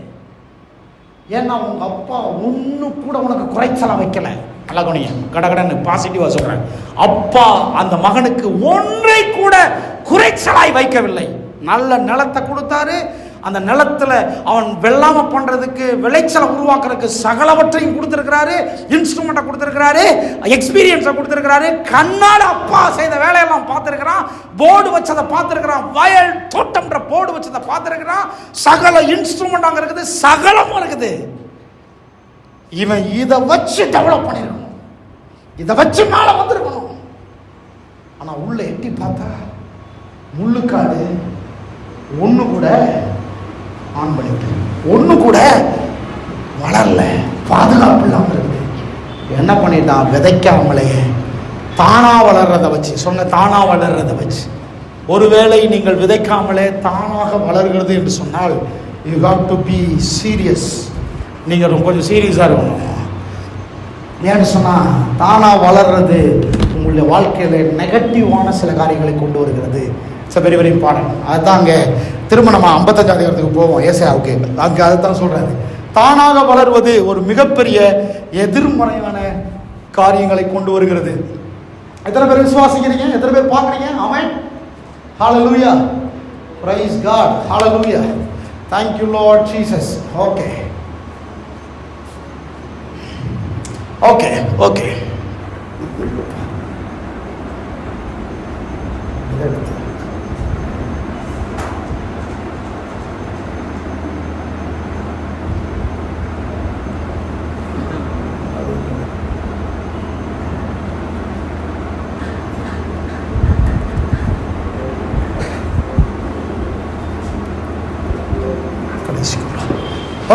ஏன்னா உங்க அப்பா ஒன்று கூட உனக்கு குறைச்சலாம் வைக்கல. அழகுனிய கடகடன்னு பாசிட்டிவா சொல்றேன். அப்பா அந்த மகனுக்கு ஒன்றை கூட குறைச்சலாய் வைக்கவில்லை. நல்ல நிலத்தை கொடுத்தாரு. அந்த நிலத்துல அவன் வெள்ளாம பண்றதுக்கு, விளைச்சலை உருவாக்குறதுக்கு சகலவற்றையும் கொடுத்திருக்கிறாரு. இன்ஸ்ட்ருமெண்ட்டை கொடுத்திருக்கிறாரு, எக்ஸ்பீரியன்ஸை கொடுத்திருக்கிறாரு. கண்ணால அப்பா செய்த வேலையெல்லாம் பார்த்திருக்கிறான். போர்டு வச்சதை பார்த்திருக்கிறான். வயல் தோட்டம்ன்ற போர்டு வச்சதை பார்த்திருக்கிறான். சகல இன்ஸ்ட்ருமெண்ட் அங்க இருக்குது, சகலமும் இருக்குது. இவன் இதை வச்சு டெவலப் பண்ணிருக்கணும், இதை வச்சு மேல வந்திருக்கணும். ஆனா உள்ள எட்டி பார்த்தா முள்ளுக்காடு ஒண்ணு கூட ஆன் பண்ணிட்டு, ஒண்ணு கூட வளரல, பாதுகாப்பு இல்லாம இருக்குது. என்ன பண்ணிட்டான்? விதைக்காமலே தானா வளர்றதை வச்சு, சொன்ன தானா வளர்றதை வச்சு. ஒருவேளை நீங்கள் விதைக்காமலே தானாக வளர்கிறது என்று சொன்னால் you have to be serious. நீங்கள் கொஞ்சம் சீரியஸாக இருக்கணும். ஏன்னு சொன்னால் தானாக வளர்றது உங்களுடைய வாழ்க்கையில் நெகட்டிவான சில காரியங்களை கொண்டு வருகிறது. Very very important. அதுதான் அங்கே திரும்ப நம்ம 55 அதிகாரத்துக்கு போவோம். ஏசாயாவுக்கு அங்கே அதுதான் சொல்கிறாரு. தானாக வளர்வது ஒரு மிகப்பெரிய எதிர்மறையான காரியங்களை கொண்டு வருகிறது. எத்தனை பேர் விசுவாசிக்கிறீங்க? எத்தனை பேர் பார்க்குறீங்க? Amen. Hallelujah. Praise God. Hallelujah. Thank you Lord Jesus. Okay okay okay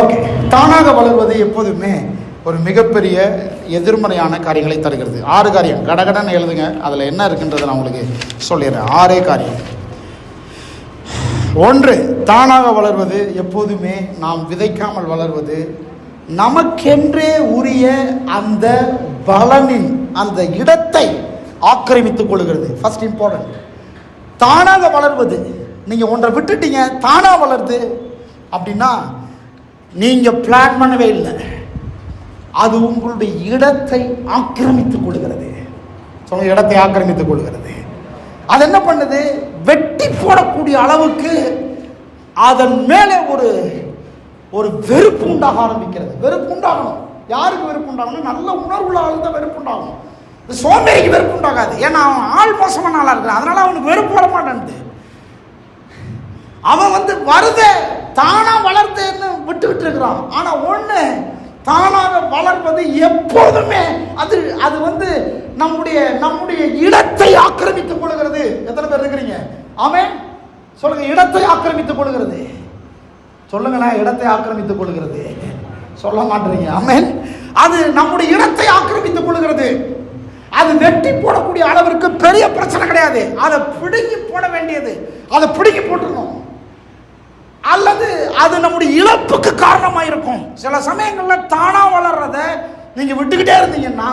okay. தானாக வளர்வது எப்போதுமே ஒரு மிகப்பெரிய எதிர்மறையான காரியங்களை தருகிறது. 6 காரியம் கடகடன்னு எழுதுங்க. அதில் என்ன இருக்குன்றதை நான் உங்களுக்கு சொல்லிடுறேன். 6 காரியம். 1, தானாக வளர்வது எப்போதுமே நாம் விதைக்காமல் வளர்வது நமக்கென்றே உரிய அந்த பலனின் அந்த இடத்தை ஆக்கிரமித்துக் கொள்கிறது. First important. தானாக வளர்வது, நீங்கள் ஒன்றை விட்டுட்டீங்க தானாக வளருது அப்படின்னா நீங்கள் பிளான் பண்ணவே இல்லை, அது உங்களுடைய இடத்தை ஆக்கிரமித்துக் கொள்கிறது. சொல்லுங்க, இடத்தை ஆக்கிரமித்துக் கொள்கிறது. அது என்ன பண்ணுது? வெட்டி போடக்கூடிய அளவுக்கு அதன் மேலே ஒரு வெறுப்பு உண்டாக ஆரம்பிக்கிறது. வெறுப்பு உண்டாகணும். யாருக்கு வெறுப்பு உண்டாகணும்? நல்ல உணர்வுள்ள ஆள் தான் வெறுப்பு உண்டாகணும். சோம்பேறிக்கு வெறுப்பு உண்டாகாது. ஏன்னா அவன் ஆள் மோசமான ஆளா இருக்கிறான், அதனால அவனுக்கு வெறுப்பு வர மாட்டேன்து. அவன் வருத தானா வளர்த்துன்னு விட்டு இருக்கிறான். ஆனா ஒண்ணு, தானாக வளர்வது எப்போதுமே அது நம்முடைய இடத்தை ஆக்கிரமித்துக் கொள்கிறது. எத்தனை பேர் இருக்கிறீங்க? ஆமென். சொல்லுங்க, இடத்தை ஆக்கிரமித்துக் கொள்கிறது. சொல்லுங்களேன், இடத்தை ஆக்கிரமித்துக் கொள்கிறது. சொல்ல மாட்டீங்க. ஆமென். அது நம்முடைய இடத்தை ஆக்கிரமித்துக் கொள்கிறது. அது வெட்டி போடக்கூடிய அளவிற்கு பெரிய பிரச்சனை கிடையாது. அதை பிடுங்கி போட வேண்டியது, அதை பிடுங்கி போட்டுருணும். அல்லது அது நம்முடைய இழப்புக்கு காரணமாக இருக்கும். சில சமயங்களில் தானா வளர்றத நீங்க விட்டுக்கிட்டே இருந்தீங்கன்னா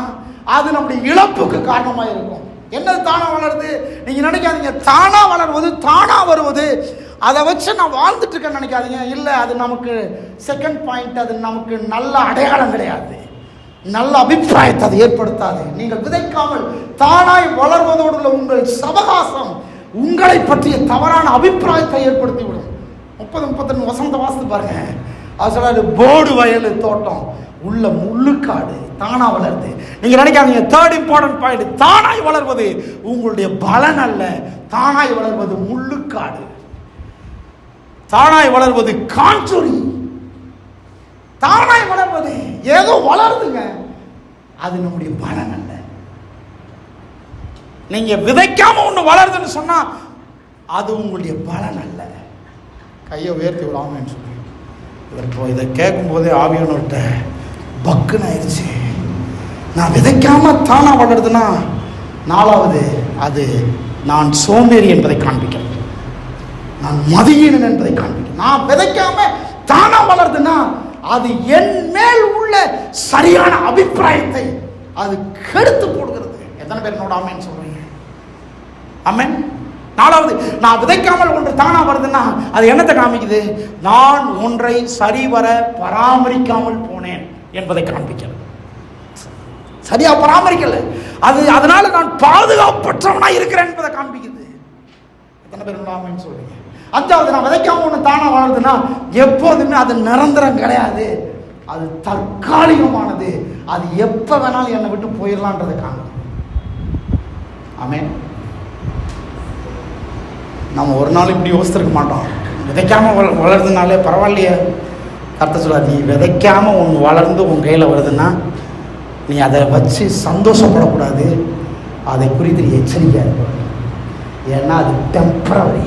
அது நம்முடைய இழப்புக்கு காரணமாக இருக்கும். என்னது தானா வளருது? நீங்க நினைக்காதீங்க தானா வளர்வது தானா வருவது அதை வச்சு நான் வாழ்ந்துட்டு இருக்கேன்னு நினைக்காதீங்க. இல்லை, அது நமக்கு செகண்ட் பாயிண்ட். அது நமக்கு நல்ல அடையாளம் கிடையாது, நல்ல அபிப்பிராயத்தை அது ஏற்படுத்தாது. நீங்கள் விதைக்காமல் தானாய் வளர்வதோடு உள்ள உங்கள் சவகாசம் உங்களை பற்றிய தவறான அபிப்பிராயத்தை ஏற்படுத்திவிடும். 30-31 வசனத்தை வாசித்து பாருங்க. அது சொல்றாரு, போர்டு வயல் தோட்டம் உள்ள முள்ளுக்காடு தானா வளருது. நீங்க நினைக்காதீங்க. 3rd இம்பார்ட்டன்ட் பாயிண்ட், தானாய் வளர்வது உங்களுடைய பலன் அல்ல. தானாய் வளர்வது முள்ளுக்காடு, தானாய் வளர்வது காஞ்சொரி. தானாய் வளர்வது ஏதோ வளருதுங்க, அது நம்முடைய பலன் அல்ல. நீங்க விதைக்காம ஒண்ணு வளருதுன்னு சொன்னா அது உங்களுடைய பலன் அல்ல. கையை உயர்த்தி விடாமன்னு சொல்லி இதை கேட்கும் போதே ஆவியானவர்கிட்ட பக்குன்னு ஆயிடுச்சு. நான் விதைக்காம தானா வளருதுன்னா 4வது, அது நான் சோம்பேறி என்பதை காண்பிக்கிறேன், நான் மதியீனன் என்பதை காண்பிக்கிறேன். நான் விதைக்காம தானா வளருதுன்னா அது என் மேல் உள்ள சரியான அபிப்பிராயத்தை அது கெடுத்து போடுகிறது. எத்தனை பேர் என்னோட ஆமென் சொல்றீங்க? ஆமென். நாலாவது, நான் விதைக்காமல் ஒன்று தானா வருதுன்னா அது என்னத்தை காமிக்குது? நான் ஒன்றை சரிவர பராமரிக்காமல் போனேன் என்பதை காண்பிக்கிறது. சரியா பராமரிக்கல, அது அதனால நான் பாதுகாப்பற்றவனா இருக்கிறேன் என்பதை காண்பிக்குது. எத்தனை பேர் ஆமென் சொல்றீங்க? அஞ்சாவது, நான் விதைக்காம ஒன்று தானா வாழ்றதுன்னா எப்போதுமே அது நிரந்தரம் கிடையாது, அது தற்காலிகமானது. அது எப்ப வேணாலும் என்னை விட்டு போயிடலான்றதை காணும். ஆமென். நம்ம ஒரு நாள் இப்படி யோசிச்சிருக்க மாட்டோம். விதைக்காம வளருதுனாலே பரவாயில்லையே. கர்த்தர் சொல்றார், நீ விதைக்காம ஒன்று வளர்ந்து உன் கையில் வருதுன்னா நீ அதை வச்சு சந்தோஷப்படக்கூடாது, அதை குறித்து நீ எச்சரிக்கையாக இருக்கணும். ஏன்னா அது டெம்பரரி.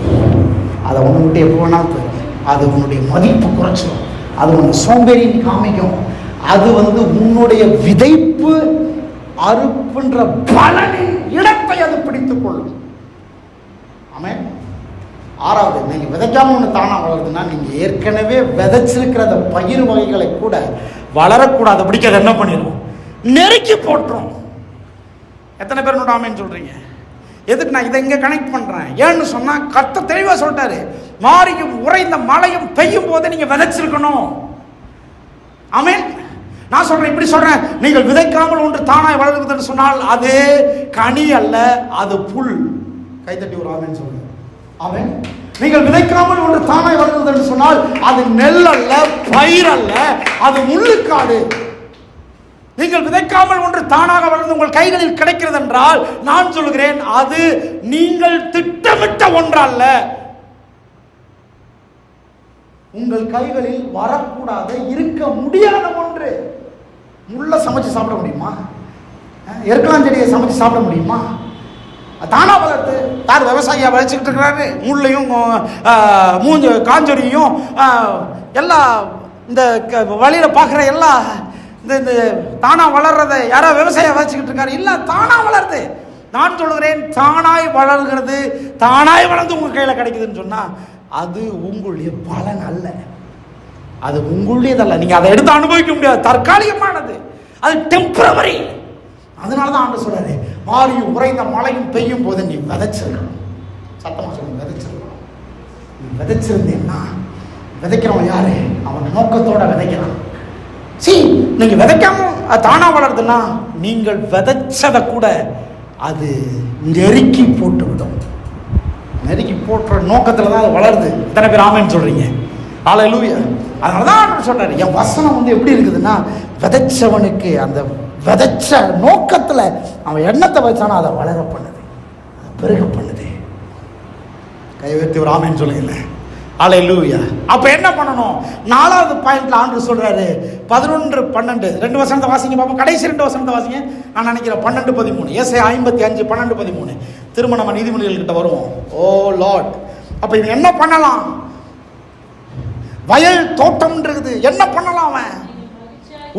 அதை ஒன்று விட்டு எப்போ வேணாலும் போயிடும். அது உன்னுடைய மதிப்பு குறைச்சிடும், அது உன்னை சோம்பேறி காமிக்கும். அது உன்னுடைய விதைப்பு அறுப்புன்ற பலனின் இடத்தை அது பிடித்துக் கொள்ளும். ஆமென். ஆறாவது, நீங்க விதைக்காம ஒன்று தானா வளருதுன்னா நீங்க ஏற்கனவே விதைச்சிருக்கிற அந்த பயிர் வகைகளை கூட வளரக்கூடாது பிடிக்காது என்ன பண்ணிடும்? நெருக்கி போட்டுரும். எத்தனை பேர் ஆமென் சொல்றீங்க? எதுக்கு நான் இதை இங்க கனெக்ட் பண்றேன்? ஏன்னு சொன்னா கர்த்தர் தெளிவா சொல்லிட்டாரு, மாரியும் உறைந்த மழையும் பெய்யும் போது நீங்க விதைச்சிருக்கணும். ஆமென். நான் சொல்றேன், இப்படி சொல்றேன், நீங்கள் விதைக்காமல் ஒன்று தானாய் வளருதுன்னு சொன்னால் அது கனி அல்ல, அது புல். கைத்தட்டி ஒரு ஆமென் சொல்லுங்க. ஆமென். நீங்கள் விதைக்காமல் ஒன்று தானாய் வளருது என்று சொன்னால் அது நெல் அல்ல, பயிர் அல்ல, அது முள்ளுக்காடு. நீங்கள் விதைக்காமல் ஒன்று தானாக வளர்ந்து உங்கள் கைகளில் கிடைக்கிறது என்றால் நான் சொல்கிறேன், அது நீங்கள் திட்டமிட்ட ஒன்றல்ல. உங்கள் கைகளில் வரக்கூடாத, இருக்க முடியாத ஒன்று. முள்ள சமைச்சு சாப்பிட முடியுமா? எருக்கலாம் செடியை சமைச்சு சாப்பிட முடியுமா? தானா வளர்த்து யார் விவசாயியா வளர்ச்சிக்கிட்டு இருக்கிறாரு? முள்ளையும் மூஞ்ச காஞ்சொடியும் எல்லா இந்த வழியில பார்க்குற எல்லா இந்த தானா வளர்றதை யாரோ விவசாயம் வளர்ச்சிக்கிட்டு இருக்காரு? இல்லை, தானா வளருது. நான் சொல்கிறேன், தானாய் வளர்கிறது, தானாய் வளர்ந்து உங்கள் கையில் கிடைக்குதுன்னு சொன்னா அது உங்களுடைய பலன் அல்ல, அது உங்களுடையதல்ல. நீங்க அதை எடுத்து அனுபவிக்க முடியாது, தற்காலிகமானது, அது டெம்பரவரி. அதனாலதான் ஆண்டு சொல்றாரு, மாரியும் உறைந்த மழையும் பெய்யும் போது நீ விதைச்சிருக்கணும். சத்தமா சொல்லி விதைச்சிருக்கணும். நீ விதைச்சிருந்தேன்னா, விதைக்கிறவன் யாரு? அவன் நோக்கத்தோட விதைக்கிறான். நீங்க விதைக்காம தானா வளருதுன்னா நீங்கள் விதைச்சதை கூட அது நெருக்கி போட்டு விடும். நெருக்கி போட்டுற நோக்கத்துல தான் அது வளருது. எத்தனை பேர் ஆமென் சொல்றீங்க? ஹல்லேலூயா. அதனாலதான் சொல்றாரு, என் வசனம் எப்படி இருக்குதுன்னா, விதைச்சவனுக்கு அந்த விதைச்ச நோக்கத்துல அவன் எண்ணத்தை வச்சானா அதை வளர பண்ணுது, அதை பெருக பண்ணுது. கை வைத்து ஒரு ஆமென் சொல்லுங்க. ஹல்லேலூயா. அப்ப என்ன பண்ணணும்? நாலாவது பாயிண்ட்ல ஆண்டு சொல்றாரு, 11:12 2 வசனத்தை வாசிங்க பாப்போம். கடைசி 2 வசனத்தை வாசிங்க. நான் நினைக்கிறேன் 12:13. ஏசாயா 55 12:13. திரும்ப நம்ம நீதிமொழிகள் கிட்ட வருவோம். ஓ லார்ட். அப்ப இவன் என்ன பண்ணலாம்? வயல் தோட்டம் இருக்குது, என்ன பண்ணலாம்? அவன்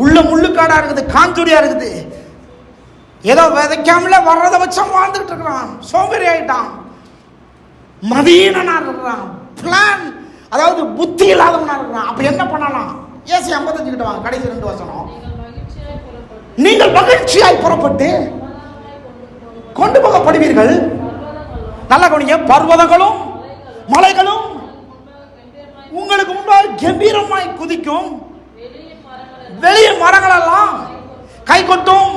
உள்ள முள்ளுக்காடா இருக்குது, காஞ்சொடியா இருக்குது, ஏதோ விதைக்காமல வர்றதை வச்சு வாழ்ந்துட்டு இருக்கிறான், சோம்பேறி ஆயிட்டான், மதியனா இருக்கிறான், பிளான் அதாவது புத்தி இல்லாதவனா இருக்கிறான். அப்ப என்ன பண்ணலாம்? ஏசாயா 55 கிட்ட வாங்க. கடைசி 2 வசனம். நீங்கள் மகிழ்ச்சியாய் புறப்பட்டு கொண்டு போகப்படுவீர்கள். நல்லா கவனிங்க. பர்வதங்களும் மலைகளும் உங்களுக்கு முன்பாக கம்பீரமாய் குதிக்கும், வெளிய மரங்கள் எல்லாம் கை கொட்டும்.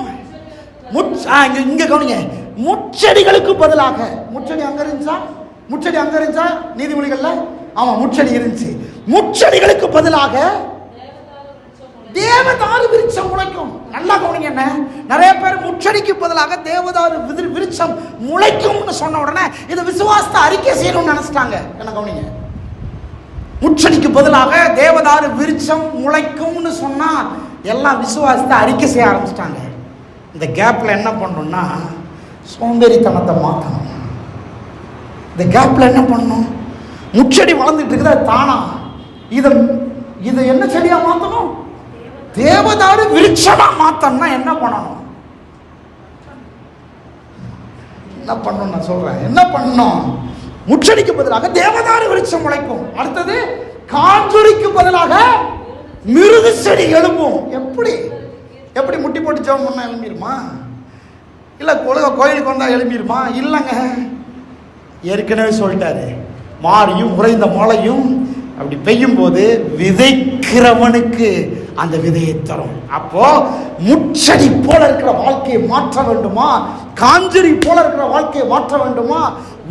இங்க கவனிங்க, முச்செடிகளுக்கு பதிலாக, முச்செடி அங்க இருந்துச்சா? முச்செடி அங்க இருந்துச்சா நீதிமொழிகள்ல? ஆமா, முச்செடி இருந்துச்சு. முச்செடிகளுக்கு பதிலாக தேவதாரு விருட்சம் முளைக்கும். நல்லா கவனிங்க. என்ன நிறைய பேர் முச்செடிக்கு பதிலாக தேவதாரு விருட்சம் முளைக்கும்னு சொன்ன உடனே இதை விசுவாசத்தை அறிக்கை செய்யணும்னு நினைச்சிட்டாங்க. என்ன கவனிங்க, முச்செடிக்கு பதிலாக தேவதாரு விருட்சம் முளைக்கும்னு சொன்னா எல்லாம் விசுவாசத்தை அறிக்கை செய்ய ஆரம்பிச்சிட்டாங்க. இந்த கேப்ல என்ன பண்ணணும்னா சோம்பேறித்தனத்தை மாற்றணும். இந்த கேப்ல என்ன பண்ணணும்? முச்செடி வளர்ந்துட்டு இருக்குது தானா, இதை என்ன செடியா மாற்றணும்? தேவதாரு விருட்சமா மாத்தணும்னா என்ன பண்ணணும்? என்ன பண்ணணும் நான் சொல்றேன். என்ன பண்ணணும்? முச்செடிக்கு பதிலாக தேவதாரு விருட்சம் முளைக்கும். அடுத்தது காஞ்சொரிக்கு பதிலாக மிருது செடி எழும்பும். எப்படி எப்படி முட்டி போட்டு ஜெபம் பண்ணா எழும்பிடுமா? இல்லை கோயிலுக்கு வந்தால் எழும்பிடுமா? இல்லைங்க, ஏற்கனவே சொல்லிட்டாரு, மாரியும் உறைந்த மழையும் அப்படி பெய்யும் போது விதைக்கிறவனுக்கு அந்த விதையை தரும். அப்போ முச்செடி போல இருக்கிற வாழ்க்கையை மாற்ற வேண்டுமா? காஞ்சரி போல இருக்கிற வாழ்க்கையை மாற்ற வேண்டுமா?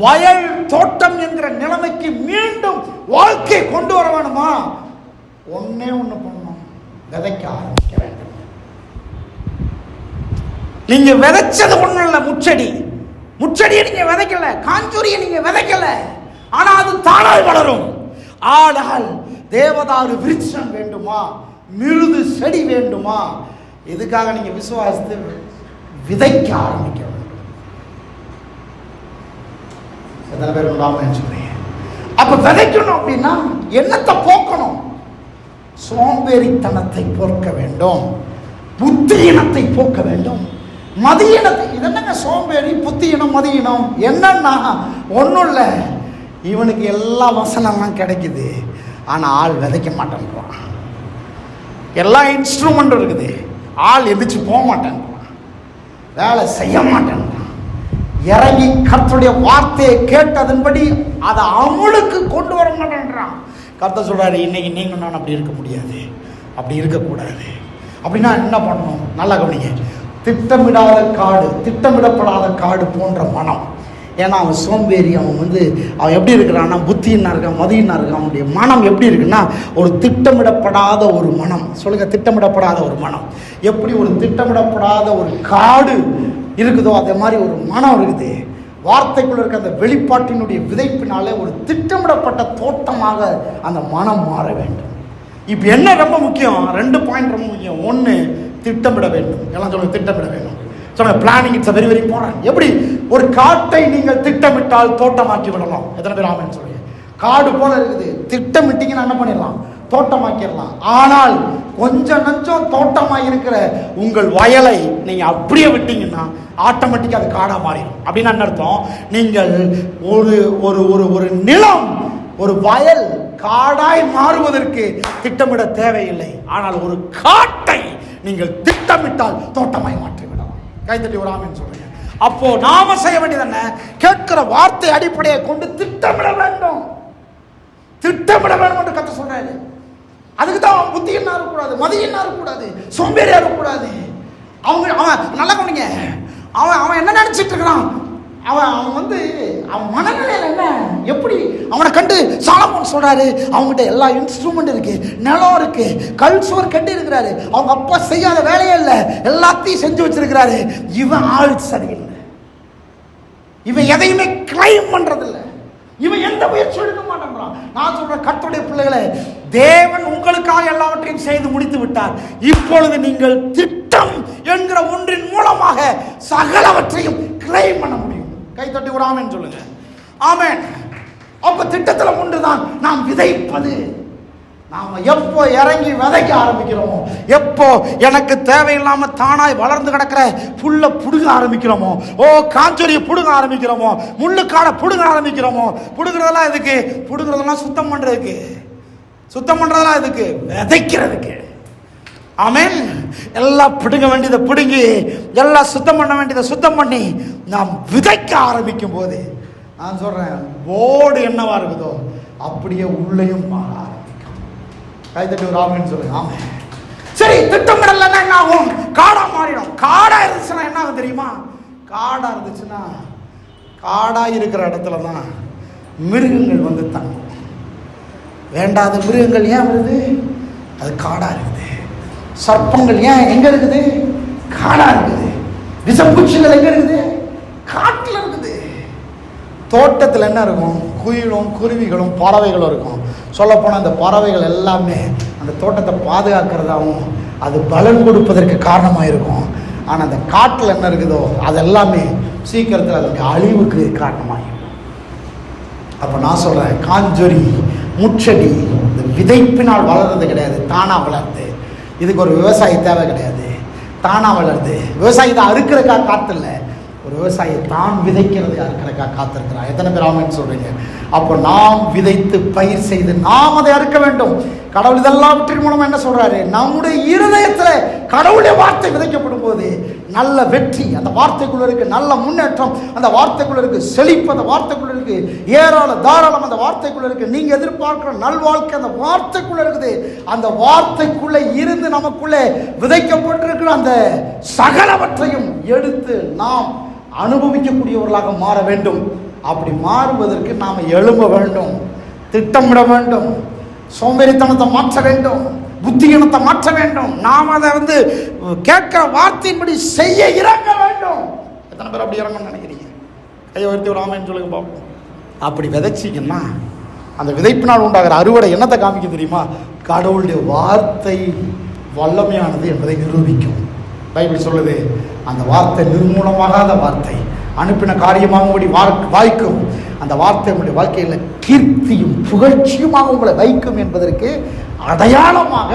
வயல் தோட்டம் என்கிற நிலைமைக்கு மீண்டும் வாழ்க்கையை கொண்டு வர வேணுமா? ஒன்னே ஒண்ணு பண்ணணும், விதைக்க ஆரம்பிக்க வேண்டும். நீங்க விதைச்சது ஒண்ணும் இல்லை, முச்செடியை நீங்க விதைக்கல, காஞ்சூரியை நீங்க விதைக்கல, ஆனா அது தானாய் வளரும். ஆனால் தேவதாரு விருட்சம் வேண்டுமா? மிருது செடி வேண்டுமா? இதுக்காக நீங்க விசுவாசத்தை விதைக்க ஆரம்பிக்க வேண்டும். எத்தனை பேர் உண்டாமன்னு சொல்றீங்க? அப்ப விதைக்கணும் அப்படின்னா என்னத்தை போக்கணும்? சோம்பேறித்தனத்தை போக்க வேண்டும், புத்தியினத்தை போக்க வேண்டும், மதியினத்தை. இது என்னங்க சோம்பேறி, புத்தியினம், மதியினம்? என்னன்னா ஒன்றும் இல்லை, இவனுக்கு எல்லா வசனம்லாம் கிடைக்குது, ஆனால் ஆள் விதைக்க மாட்டேன்றான். எல்லா இன்ஸ்ட்ருமெண்ட்டும் இருக்குது, ஆள் எதிர்த்து போக மாட்டேன்றான், வேலை செய்ய மாட்டேன்றான். இறங்கி கர்த்தருடைய வார்த்தையை கேட்டதன்படி அதை அமலுக்கு கொண்டு வர மாட்டேன்றான். கர்த்தர் சொல்றாரு, இன்னைக்கு நீங்கள் நான் அப்படி இருக்க முடியாது, அப்படி இருக்கக்கூடாது. அப்படின்னா என்ன பண்ணணும்? நல்லா கவனிங்க. திட்டமிடாத காடு, திட்டமிடப்படாத காடு போன்ற மனம். ஏன்னா அவன் சோம்பேறி, அவன் எப்படி இருக்கிறான்னா புத்தியின்னா இருக்கான், மதியின்னா இருக்கான். அவனுடைய மனம் எப்படி இருக்குன்னா ஒரு திட்டமிடப்படாத ஒரு மனம். சொல்லுங்க, திட்டமிடப்படாத ஒரு மனம். எப்படி ஒரு திட்டமிடப்படாத ஒரு காடு இருக்குதோ அதே மாதிரி ஒரு மனம் இருக்குது. வார்த்தைக்குள்ள இருக்க அந்த வெளிப்பாட்டினுடைய விதைப்பினாலே ஒரு திட்டமிடப்பட்ட தோட்டமாக அந்த மனம் மாற வேண்டும். இப்போ என்ன ரொம்ப முக்கியம்? 2 பாயிண்ட் ரொம்ப முக்கியம். ஒன்று, திட்டமிட வேண்டும். எல்லாம் சொல்லுங்க, திட்டமிட வேண்டும். சொல்லுங்க, planning it's very very important. எப்படி ஒரு காட்டை நீங்கள் திட்டமிட்டால் தோட்டமாக்கி விடலாம். எத்தனை பேர் ஆமென் சொல்லுங்க? காடு போல இருக்குது, திட்டமிட்டீங்கன்னா என்ன பண்ணிடலாம்? தோட்டமாக்கிடலாம். ஆனால் கொஞ்சம் நஞ்சம் தோட்டமாக இருக்கிற உங்கள் வயலை நீங்கள் அப்படியே விட்டீங்கன்னா ஆட்டோமேட்டிக்காக அது காடாக மாறிடும். அப்படின்னு என்ன அர்த்தம்? நீங்கள் ஒரு ஒரு ஒரு ஒரு நிலம், ஒரு வயல் காடாய் மாறுவதற்கு திட்டமிட தேவையில்லை. ஆனால் ஒரு காட்டை நீங்கள் திட்டமிட்டால் தோட்டமாய் மாற்றிவிடலாம். கைத்தட்டி ஒரு ஆமென் சொல்றீங்க. அப்போ நாம செய்ய வேண்டியது என்ன? கேட்கிற வார்த்தை அடிப்படையை கொண்டு திட்டமிட வேண்டும். திட்டமிட வேண்டும் என்று கர்த்தர் சொல்றாரு. அதுக்கு தான் புத்தியன்னா இருக்கக்கூடாது, மதியன்னா இருக்கக்கூடாது, சோம்பேறியா இருக்கக்கூடாது. அவன் நல்லா கவனிங்க, அவன் என்ன நினைச்சிட்டு இருக்கிறான்? அவன் மனநிலையில் என்ன, எப்படி அவனை கண்டு சாலமோன் சொல்றாரு, அவங்ககிட்ட எல்லா இன்ஸ்ட்ருமெண்ட் இருக்கு, நிலம் இருக்கு, கல் சுவர் கட்டி இருக்கிறாரு, அவங்க அப்பா செய்யாத வேலையே இல்லை, எல்லாத்தையும் செஞ்சு வச்சிருக்கிறாரு. இவன் ஆள் சரியில்லை, இவன் எதையுமே கிளைம் பண்றதில்லை, இவன் எந்த முயற்சி எடுக்க மாட்டேங்கிறான். நான் சொல்றேன், கர்த்தருடைய பிள்ளைகளை, தேவன் உங்களுக்காக எல்லாவற்றையும் செய்து முடித்து விட்டார். இப்பொழுது நீங்கள் திட்டம் என்கிற ஒன்றின் மூலமாக சகலவற்றையும் கிளைம் பண்ண முடியும். கை தட்டி ஒரு ஆமென் சொல்லுங்க. ஆமென். அப்ப திட்டத்துல ஒன்றுதான் நாம் விதைப்பது. நாம எப்போ இறங்கி விதைக்க ஆரம்பிக்கிறோமோ, எப்போ எனக்கு தேவையில்லாம தானாய் வளர்ந்து கிடக்கிற புல்ல புடுங்க ஆரம்பிக்கிறோமோ, காஞ்சொரியை புடுங்க ஆரம்பிக்கிறோமோ, முள்ளுக்காடை புடுங்க ஆரம்பிக்கிறோமோ, புடுங்கிறதெல்லாம் எதுக்கு? புடுங்கிறதெல்லாம் சுத்தம் பண்றதுக்கு, சுத்தம் பண்றதெல்லாம் எதுக்கு? விதைக்கிறதுக்கு. ஆமென். எல்லாம் பிடுங்க வேண்டியதை பிடுங்கி, எல்லாம் சுத்தம் பண்ண வேண்டியதை சுத்தம் பண்ணி நாம் விதைக்க ஆரம்பிக்கும் போது, நான் சொல்றேன், போர்டு என்னவா இருக்குதோ அப்படியே உள்ளேயும் மாற ஆரம்பிக்கும். கைத்தட்டி ஒரு ஆமென் சொல்லுங்க. ஆமென். சரி, திட்டமிடலன்னா என்ன ஆகும்? காடா மாறிடும். காடா இருந்துச்சுன்னா என்ன ஆகும் தெரியுமா? காடா இருந்துச்சுன்னா, காடா இருக்கிற இடத்துல தான் மிருகங்கள் வந்து தங்கும். வேண்டாத மிருகங்கள் ஏன் வருது? அது காடா இருக்குது. சர்ப்பங்கள் ஏன் எங்க இருக்குது? காடா இருக்குது. விஷப்பூச்சிகள் எங்க இருக்குது? காட்டுல இருக்குது. தோட்டத்தில் என்ன இருக்கும்? குயிலும் குருவிகளும் பறவைகளும் இருக்கும். சொல்லப்போனால் அந்த பறவைகள் எல்லாமே அந்த தோட்டத்தை பாதுகாக்கிறதாகவும் அது பலன் கொடுப்பதற்கு காரணமாக இருக்கும். ஆனால் அந்த காட்டில் என்ன இருக்குதோ அது எல்லாமே சீக்கிரத்தில் அதற்கு அழிவுக்கு காரணமாகும். அப்போ நான் சொல்கிறேன், காஞ்சொரி முச்செடி இந்த விதைப்பினால் வளர்றது கிடையாது, தானாக வளருது. இதுக்கு ஒரு விவசாயி தேவை கிடையாது, தானாக வளருது. விவசாயி தான் அறுக்கிறக்கா காத்தில்ல, ஒரு விவசாயி தான் விதைக்கிறது அறுக்கிறக்கா காத்திருக்கிறான். எத்தனை பேர் ஆமென் சொல்றீங்க? அப்போ நாம் விதைத்து பயிர் செய்து நாம் அதை அறுக்க வேண்டும். கடவுள் இதெல்லாவற்றின் மூலமா என்ன சொல்றாரு? நம்முடைய இருதயத்தில் கடவுளுடைய வார்த்தை விதைக்கப்படும் போது நல்ல வெற்றி அந்த வார்த்தைக்குள்ள இருக்கு, நல்ல முன்னேற்றம் அந்த வார்த்தைக்குள்ள இருக்கு, செழிப்பு அந்த வார்த்தைக்குள்ள இருக்கு, தாராளம் அந்த வார்த்தைக்குள்ள இருக்கு, நீங்க எதிர்பார்க்கிற நல்வாழ்க்கை அந்த வார்த்தைக்குள்ள இருக்குது. அந்த வார்த்தைக்குள்ள இருந்து நமக்குள்ளே விதைக்கப்பட்டிருக்கிற அந்த சகலவற்றையும் எடுத்து நாம் அனுபவிக்கக்கூடியவர்களாக மாற வேண்டும். அப்படி மாறுவதற்கு நாம் எழும்ப வேண்டும், திட்டமிட வேண்டும், சோம்பேறித்தனத்தை மாற்ற வேண்டும், புத்திகனத்தை மாற்ற வேண்டும். நாம் அதை கேட்கிற வார்த்தையின்படி செய்ய இறங்க வேண்டும். எத்தனை பேர் அப்படி இறங்கணும்னு நினைக்கிறீங்க? கையை உயர்த்தி ஒரு ஆமைன்னு சொல்லுங்க பார்ப்போம். அப்படி விதைச்சிங்கன்னா அந்த விதைப்பினால் உண்டாகிற அறுவடை என்னத்தை காமிக்க தெரியுமா? கடவுளுடைய வார்த்தை வல்லமையானது என்பதை நிரூபிக்கும். பைபிள் சொல்லுது, அந்த வார்த்தை நிர்மூலமாகாத வார்த்தை, அனுப்பின காரியமாகும்படி வாய்க்கும். அந்த வார்த்தை உங்களுடைய வாழ்க்கையில் கீர்த்தியும் புகழ்ச்சியுமாக உங்களை வைக்கும் என்பதற்கு அடையாளமாக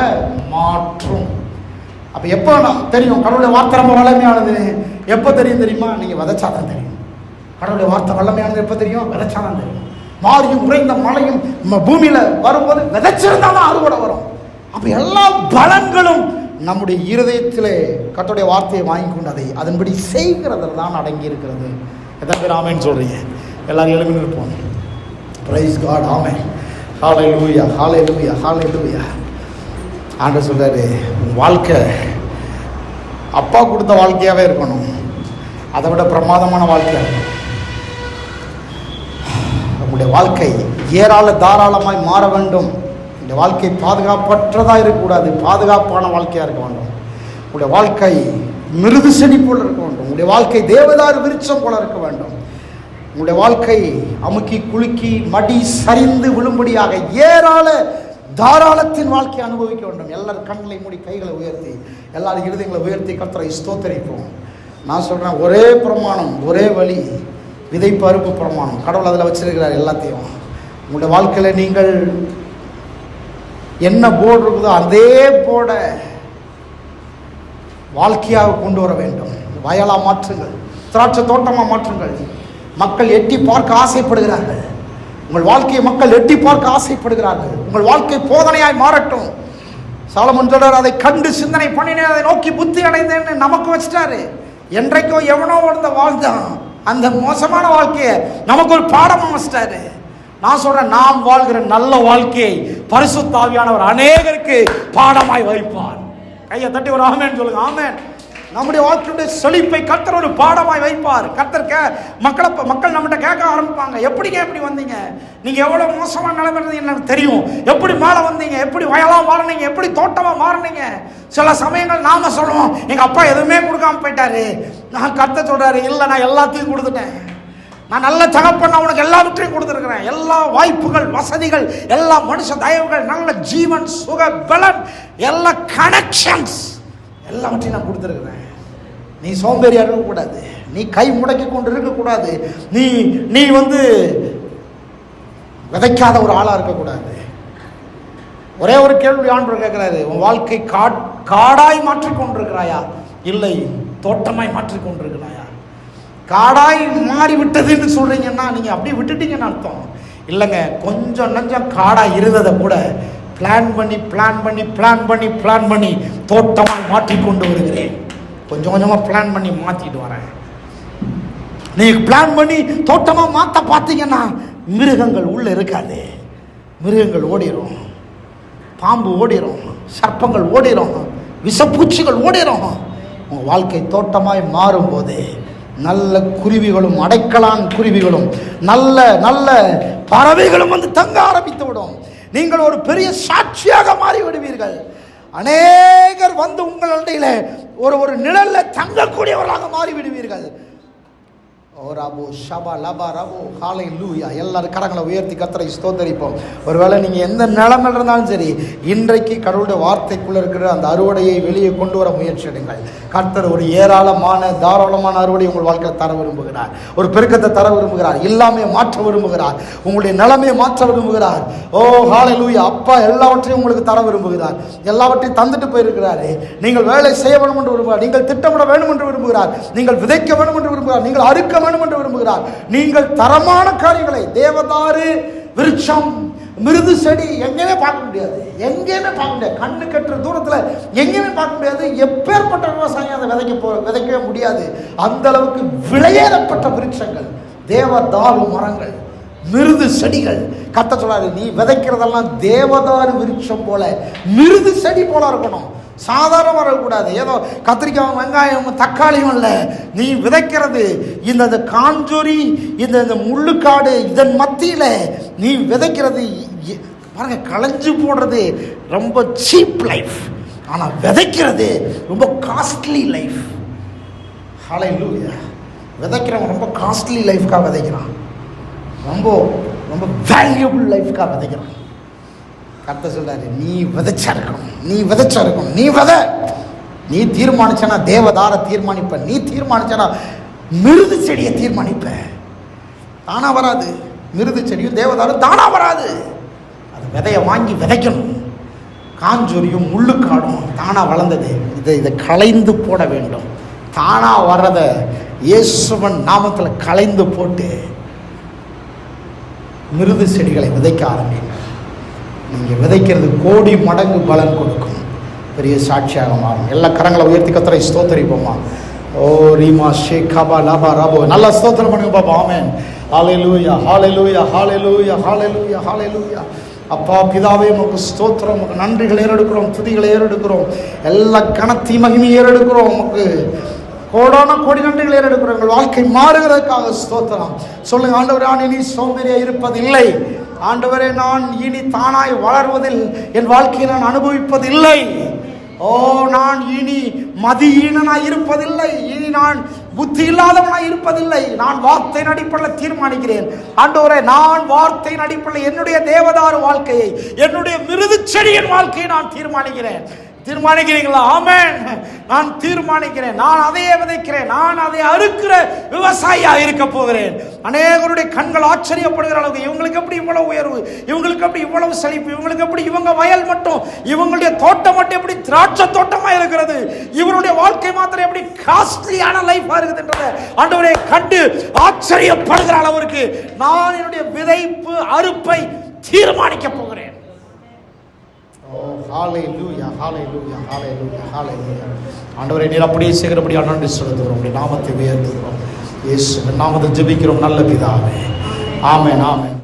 மாற்றும். அப்போ எப்போ தெரியும் கடவுளுடைய வார்த்தை ரொம்ப வல்லமையானது? எப்போ தெரியும் தெரியுமா? நீங்கள் விதைச்சாதான் தெரியும். கடவுளுடைய வார்த்தை வல்லமையானது எப்போ தெரியும்? விதைச்சாதான் தெரியும். மாரியும் உறைந்த மழையும் பூமியில் வரும்போது விதைச்சிருந்தாலும் அறுவடை வரும். அப்போ எல்லா பலன்களும் நம்முடைய இருதயத்திலே கர்த்தருடைய வார்த்தையை வாங்கி கொண்டு அதை அதன்படி செய்கிறதுல தான் அடங்கி இருக்கிறது. எத்தனை பேர் ஆமென் சொல்றீங்க? எல்லாரும் எழுந்து நிற்போம். Praise God. Amen. Hallelujah, hallelujah, hallelujah. ஆண்டவர் சொல்றாரு, உன் வாழ்க்கை அப்பா கொடுத்த வாழ்க்கையாவே இருக்கணும், அதை விட பிரமாதமான வாழ்க்கை. உங்களுடைய வாழ்க்கை தாராளமாய் மாற வேண்டும். உங்களுடைய வாழ்க்கை பாதுகாப்பற்றதாக இருக்கக்கூடாது, பாதுகாப்பான வாழ்க்கையாக இருக்க வேண்டும். உங்களுடைய வாழ்க்கை மிருது செடி போல இருக்க வேண்டும். உங்களுடைய வாழ்க்கை தேவதாரு விருட்சம் போல இருக்க வேண்டும். உங்களுடைய வாழ்க்கை அமுக்கி குலுக்கி மடி சரிந்து விழும்படியாக தாராளத்தின் வாழ்க்கையை அனுபவிக்க வேண்டும். எல்லாரும் கண்களை மூடி கைகளை உயர்த்தி எல்லாரும் இருதயங்களை உயர்த்தி கர்த்தரை ஸ்தோத்திரிப்போம். நான் சொல்கிறேன், ஒரே பிரமாணம், ஒரே வழி, விதைப்பு அறுப்பு பிரமாணம். கடவுள் அதில் வச்சிருக்கிறார் எல்லாத்தையும். உங்களுடைய வாழ்க்கையில் நீங்கள் என்ன போர்டு இருக்குதோ அதே போர்டை வாழ்க்கையாக கொண்டு வர வேண்டும். வயலாக மாற்றுங்கள், திராட்சை தோட்டமாக மாற்றுங்கள். மக்கள் எட்டி பார்க்க ஆசைப்படுகிறார்கள். உங்கள் வாழ்க்கையை மக்கள் எட்டி பார்க்க ஆசைப்படுகிறார்கள். உங்கள் வாழ்க்கை போதனையாய் மாறட்டும். சாலமோன் சொல்றார், அதை கண்டு சிந்தனை பண்ணினேன், அதை நோக்கி புத்தி அடைந்தேன்னு நமக்கு வச்சிட்டாரு. என்றைக்கோ எவனோ ஒருத்த வாழ்ந்தான், அந்த மோசமான வாழ்க்கையை நமக்கு ஒரு பாடமாக வச்சிட்டாரு. நான் சொல்றேன், நாம் வாழ்கிற நல்ல வாழ்க்கையை பரிசுத்த ஆவியானவர் அநேகருக்கு பாடமாய் வைப்பார். கையை தட்டி ஒரு ஆமென் சொல்லுங்க. ஆமென். நம்முடைய வாழ்க்கையுடைய செழிப்பை கர்த்தர் ஒரு பாடமாய் வைப்பார். கர்த்தர் மக்கள் நம்மகிட்ட கேட்க ஆரம்பிப்பாங்க, எப்படிங்க எப்படி வந்தீங்க, நீங்க எவ்வளவு மோசமான நிலைமை எனக்கு தெரியும், எப்படி மேலே வந்தீங்க, எப்படி வயலா மாறினீங்க, எப்படி தோட்டமா மாறினீங்க. சில சமயங்கள் நாம சொல்லுவோம், எங்க அப்பா எதுவுமே கொடுக்காம போயிட்டாரு. நான் கர்த்தர் சொல்றாரு, இல்லை நான் எல்லாத்தையும் கொடுத்துட்டேன், நான் நல்ல தகப்பன் உனக்கு எல்லாவற்றையும் கொடுத்துருக்கிறேன். எல்லா வாய்ப்புகள், வசதிகள், எல்லா மனுஷ தயவுகள், நல்ல ஜீவன், சுக பலன், எல்லா கனெக்ஷன்ஸ் எல்லாவற்றையும் நான் கொடுத்துருக்கிறேன். நீ சோம்பேறியா இருக்கக்கூடாது, நீ கை முடக்கி கொண்டு இருக்கக்கூடாது, நீ விதைக்காத ஒரு ஆளா இருக்கக்கூடாது. ஒரே ஒரு கேள்வி ஆண்டவர் கேட்கிறாரு, உன் வாழ்க்கை காடாய் மாற்றிக்கொண்டிருக்கிறாயா, இல்லை தோட்டமாய் மாற்றிக்கொண்டிருக்கிறாயா? காடாய் மாறி விட்டதுன்னு சொல்றீங்கன்னா நீங்க அப்படியே விட்டுட்டீங்கன்னு அர்த்தம் இல்லைங்க. கொஞ்சம் நஞ்சம் காடாய் இருந்ததை கூட பிளான் பண்ணி தோட்டமாக மாற்றிக்கொண்டு வருகிறேன். கொஞ்சம் கொஞ்சமாக பிளான் பண்ணி மாற்றிட்டு வரேன். நீங்கள் பிளான் பண்ணி தோட்டமாக மாற்ற பார்த்தீங்கன்னா மிருகங்கள் உள்ளே இருக்காது. மிருகங்கள் ஓடிடும், பாம்பு ஓடிடும், சர்ப்பங்கள் ஓடிடும், விஷப்பூச்சிகள் ஓடிடும். உங்கள் வாழ்க்கை தோட்டமாய் மாறும்போது நல்ல குருவிகளும் அடைக்கலான் குருவிகளும் நல்ல நல்ல பறவைகளும் தங்க ஆரம்பித்து விடும். நீங்கள் ஒரு பெரிய சாட்சியாக மாறி விடுவீர்கள். அநேகர் உங்களுடைய ஒரு நிழல்ல தங்கக்கூடியவர்களாக மாறி விடுவீர்கள். ஓ ராபோ ஷபா லபா ராபோ ஹல்லேலூயா. எல்லாரும் கரங்களை உயர்த்தி கர்த்தரை ஸ்தோத்தரிப்போம். ஒருவேளை நீங்கள் எந்த நிலைமையில் இருந்தாலும் சரி, இன்றைக்கு கடவுளுடைய வார்த்தைக்குள்ளே இருக்கிற அந்த அறுவடையை வெளியே கொண்டு வர முயற்சி எடுங்கள். கர்த்தர் ஒரு தாராளமான அறுவடை உங்கள் வாழ்க்கையில் தர விரும்புகிறார். ஒரு பெருக்கத்தை தர விரும்புகிறார். எல்லாமே மாற்ற விரும்புகிறார். உங்களுடைய நிலைமையை மாற்ற விரும்புகிறார். ஓ ஹல்லேலூயா. அப்பா எல்லாவற்றையும் உங்களுக்கு தர விரும்புகிறார். எல்லாவற்றையும் தந்துட்டு போயிருக்கிறாரு. நீங்கள் வேலை செய்ய வேண்டும் என்று விரும்புகிறார். நீங்கள் திட்டமிட வேண்டும் என்று விரும்புகிறார். நீங்கள் விதைக்க வேண்டும் என்று விரும்புகிறார். நீங்கள் அறுக்க வேண்டும் என்று விரும்புகிறார். நீங்கள் தரமான காரியங்களை தேவதாரு விருட்சம் மிருது செடி எங்கேயுமே பார்க்க முடியாது, எங்கேயுமே பார்க்க முடியாது, கண்ணு கட்டுற தூரத்தில் எங்கேயுமே பார்க்க முடியாது. எப்பேற்பட்ட விவசாயம் அதை விதைக்கவே முடியாது. அந்த அளவுக்கு விளையேறப்பட்ட விருட்சங்கள், தேவதாரு மரங்கள், மிருது செடிகள். கர்த்தர் சொல்றாரு, நீ விதைக்கிறதெல்லாம் தேவதாரு விருட்சம் போல, மிருது செடி போல இருக்கணும். சாதாரணமாக இருக்கக்கூடாது. ஏதோ கத்திரிக்காய், வெங்காயம், தக்காளியும் இல்லை. நீ விதைக்கிறது இந்த காஞ்சொரி, இந்த முள்ளுக்காடு, இதன் மத்தியில் நீ விதைக்கிறது பாருங்க. களைஞ்சு போடுறது ரொம்ப சீப் லைஃப், ஆனால் விதைக்கிறது ரொம்ப காஸ்ட்லி லைஃப். ஹல்லேலூயா. விதைக்கிறவன் ரொம்ப காஸ்ட்லி லைஃப்காக விதைக்கிறான், ரொம்ப ரொம்ப வேல்யூபிள் லைஃப்காக விதைக்கிறான். கர்த்தர் சொல்றாரு, நீ விதைச்சா இருக்கணும், நீ விதைச்சா இருக்கணும், நீ விதை. நீ தீர்மானிச்சனா தேவதார தீர்மானிப்ப, நீ தீர்மானிச்சனா மிருது செடியை தீர்மானிப்ப. தானா வராது, மிருது செடியும் தேவதாரும் தானா வராது. அது விதையை வாங்கி விதைக்கணும். காஞ்சொரியும் முள்ளுக்காடும் தானா வளர்ந்தது, இதை களைந்து போட வேண்டும். தானா வர்றத இயேசுவன் நாமத்தில் களைந்து போட்டு மிருது செடிகளை விதைக்க ஆரம்பிங்க. நீங்கள் விதைக்கிறது கோடி மடங்கு பலன் கொடுக்கும், பெரிய சாட்சியாக மாறும். எல்லா கரங்களை உயர்த்தி கர்த்தரை ஸ்தோத்திரிப்போமா. ஓ ரீமா ஷேகாபா லாபா ராபோ. நல்லா ஸ்தோத்திரம் பண்ணுங்க பாப்பா. ஆமென். ஹல்லேலூயா, ஹல்லேலூயா, ஹல்லேலூயா, ஹல்லேலூயா, ஹல்லேலூயா. அப்பா பிதாவே, உமக்கு ஸ்தோத்திரம், உமக்கு நன்றிகள் ஏறெடுக்கிறோம், துதிகளை ஏறெடுக்கிறோம், எல்லா கனத்தையும் மகிமையை ஏறெடுக்கிறோம். உமக்கு கோடான கோடி நன்றிகள் ஏறெடுக்கிறோம். எங்கள் வாழ்க்கை மாறுகிறதுக்காக ஸ்தோத்திரம். சொல்லுங்க, ஆண்டவரே, நான் இனி சோம்பேறியா இருப்பதில்லை. ஆண்டவரே, நான் இனி தானாய் வளர்வதில் என் வாழ்க்கையை நான் அனுபவிப்பதில்லை. ஓ, நான் இனி மதியீனனாய் இருப்பதில்லை, இனி நான் புத்தி இல்லாதவனாய் இருப்பதில்லை. நான் வார்த்தையின் அடிப்படையில் தீர்மானிக்கிறேன். ஆண்டவரே, நான் வார்த்தையின் அடிப்படையில் என்னுடைய தேவதாரு வாழ்க்கையை, என்னுடைய மிருது செடியின் வாழ்க்கையை நான் தீர்மானிக்கிறேன். தீர்மானிக்கிறீங்களா? ஆமென். நான் தீர்மானிக்கிறேன். நான் அதையே விதைக்கிறேன். நான் அதை அறுக்கிற விவசாயியா இருக்க போகிறேன். அநேகருடைய கண்கள் ஆச்சரியப்படுகிற அளவுக்கு, இவங்களுக்கு எப்படி இவ்வளவு உயர்வு, இவங்களுக்கு எப்படி இவ்வளவு செழிப்பு, இவங்களுக்கு எப்படி இவங்க வயல் மட்டும், இவங்களுடைய தோட்டம் மட்டும் எப்படி திராட்சை தோட்டமா இருக்கிறது, இவருடைய வாழ்க்கை மாத்திரம் எப்படி காஸ்ட்லியான லைஃபா இருக்குதுன்றதை ஆண்டவரே கண்டு ஆச்சரியப்படுகிற அளவிற்கு நான் என்னுடைய விதைப்பு அறுப்பை தீர்மானிக்க போகிறேன். ஹல்லேலூயா, ஹல்லேலூயா, ஹல்லேலூயா, ஹல்லேலூயா. ஆண்டவரே, நீர் அப்படியே செய்கிறபடியா நன்றி செலுத்துகிறோம். உம்முடைய நாமத்தை உயர்த்துகிறோம். இயேசுவின் நாமத்தில் ஜெபிக்கிறோம் நல்ல பிதாவே. ஆமென், ஆமென்.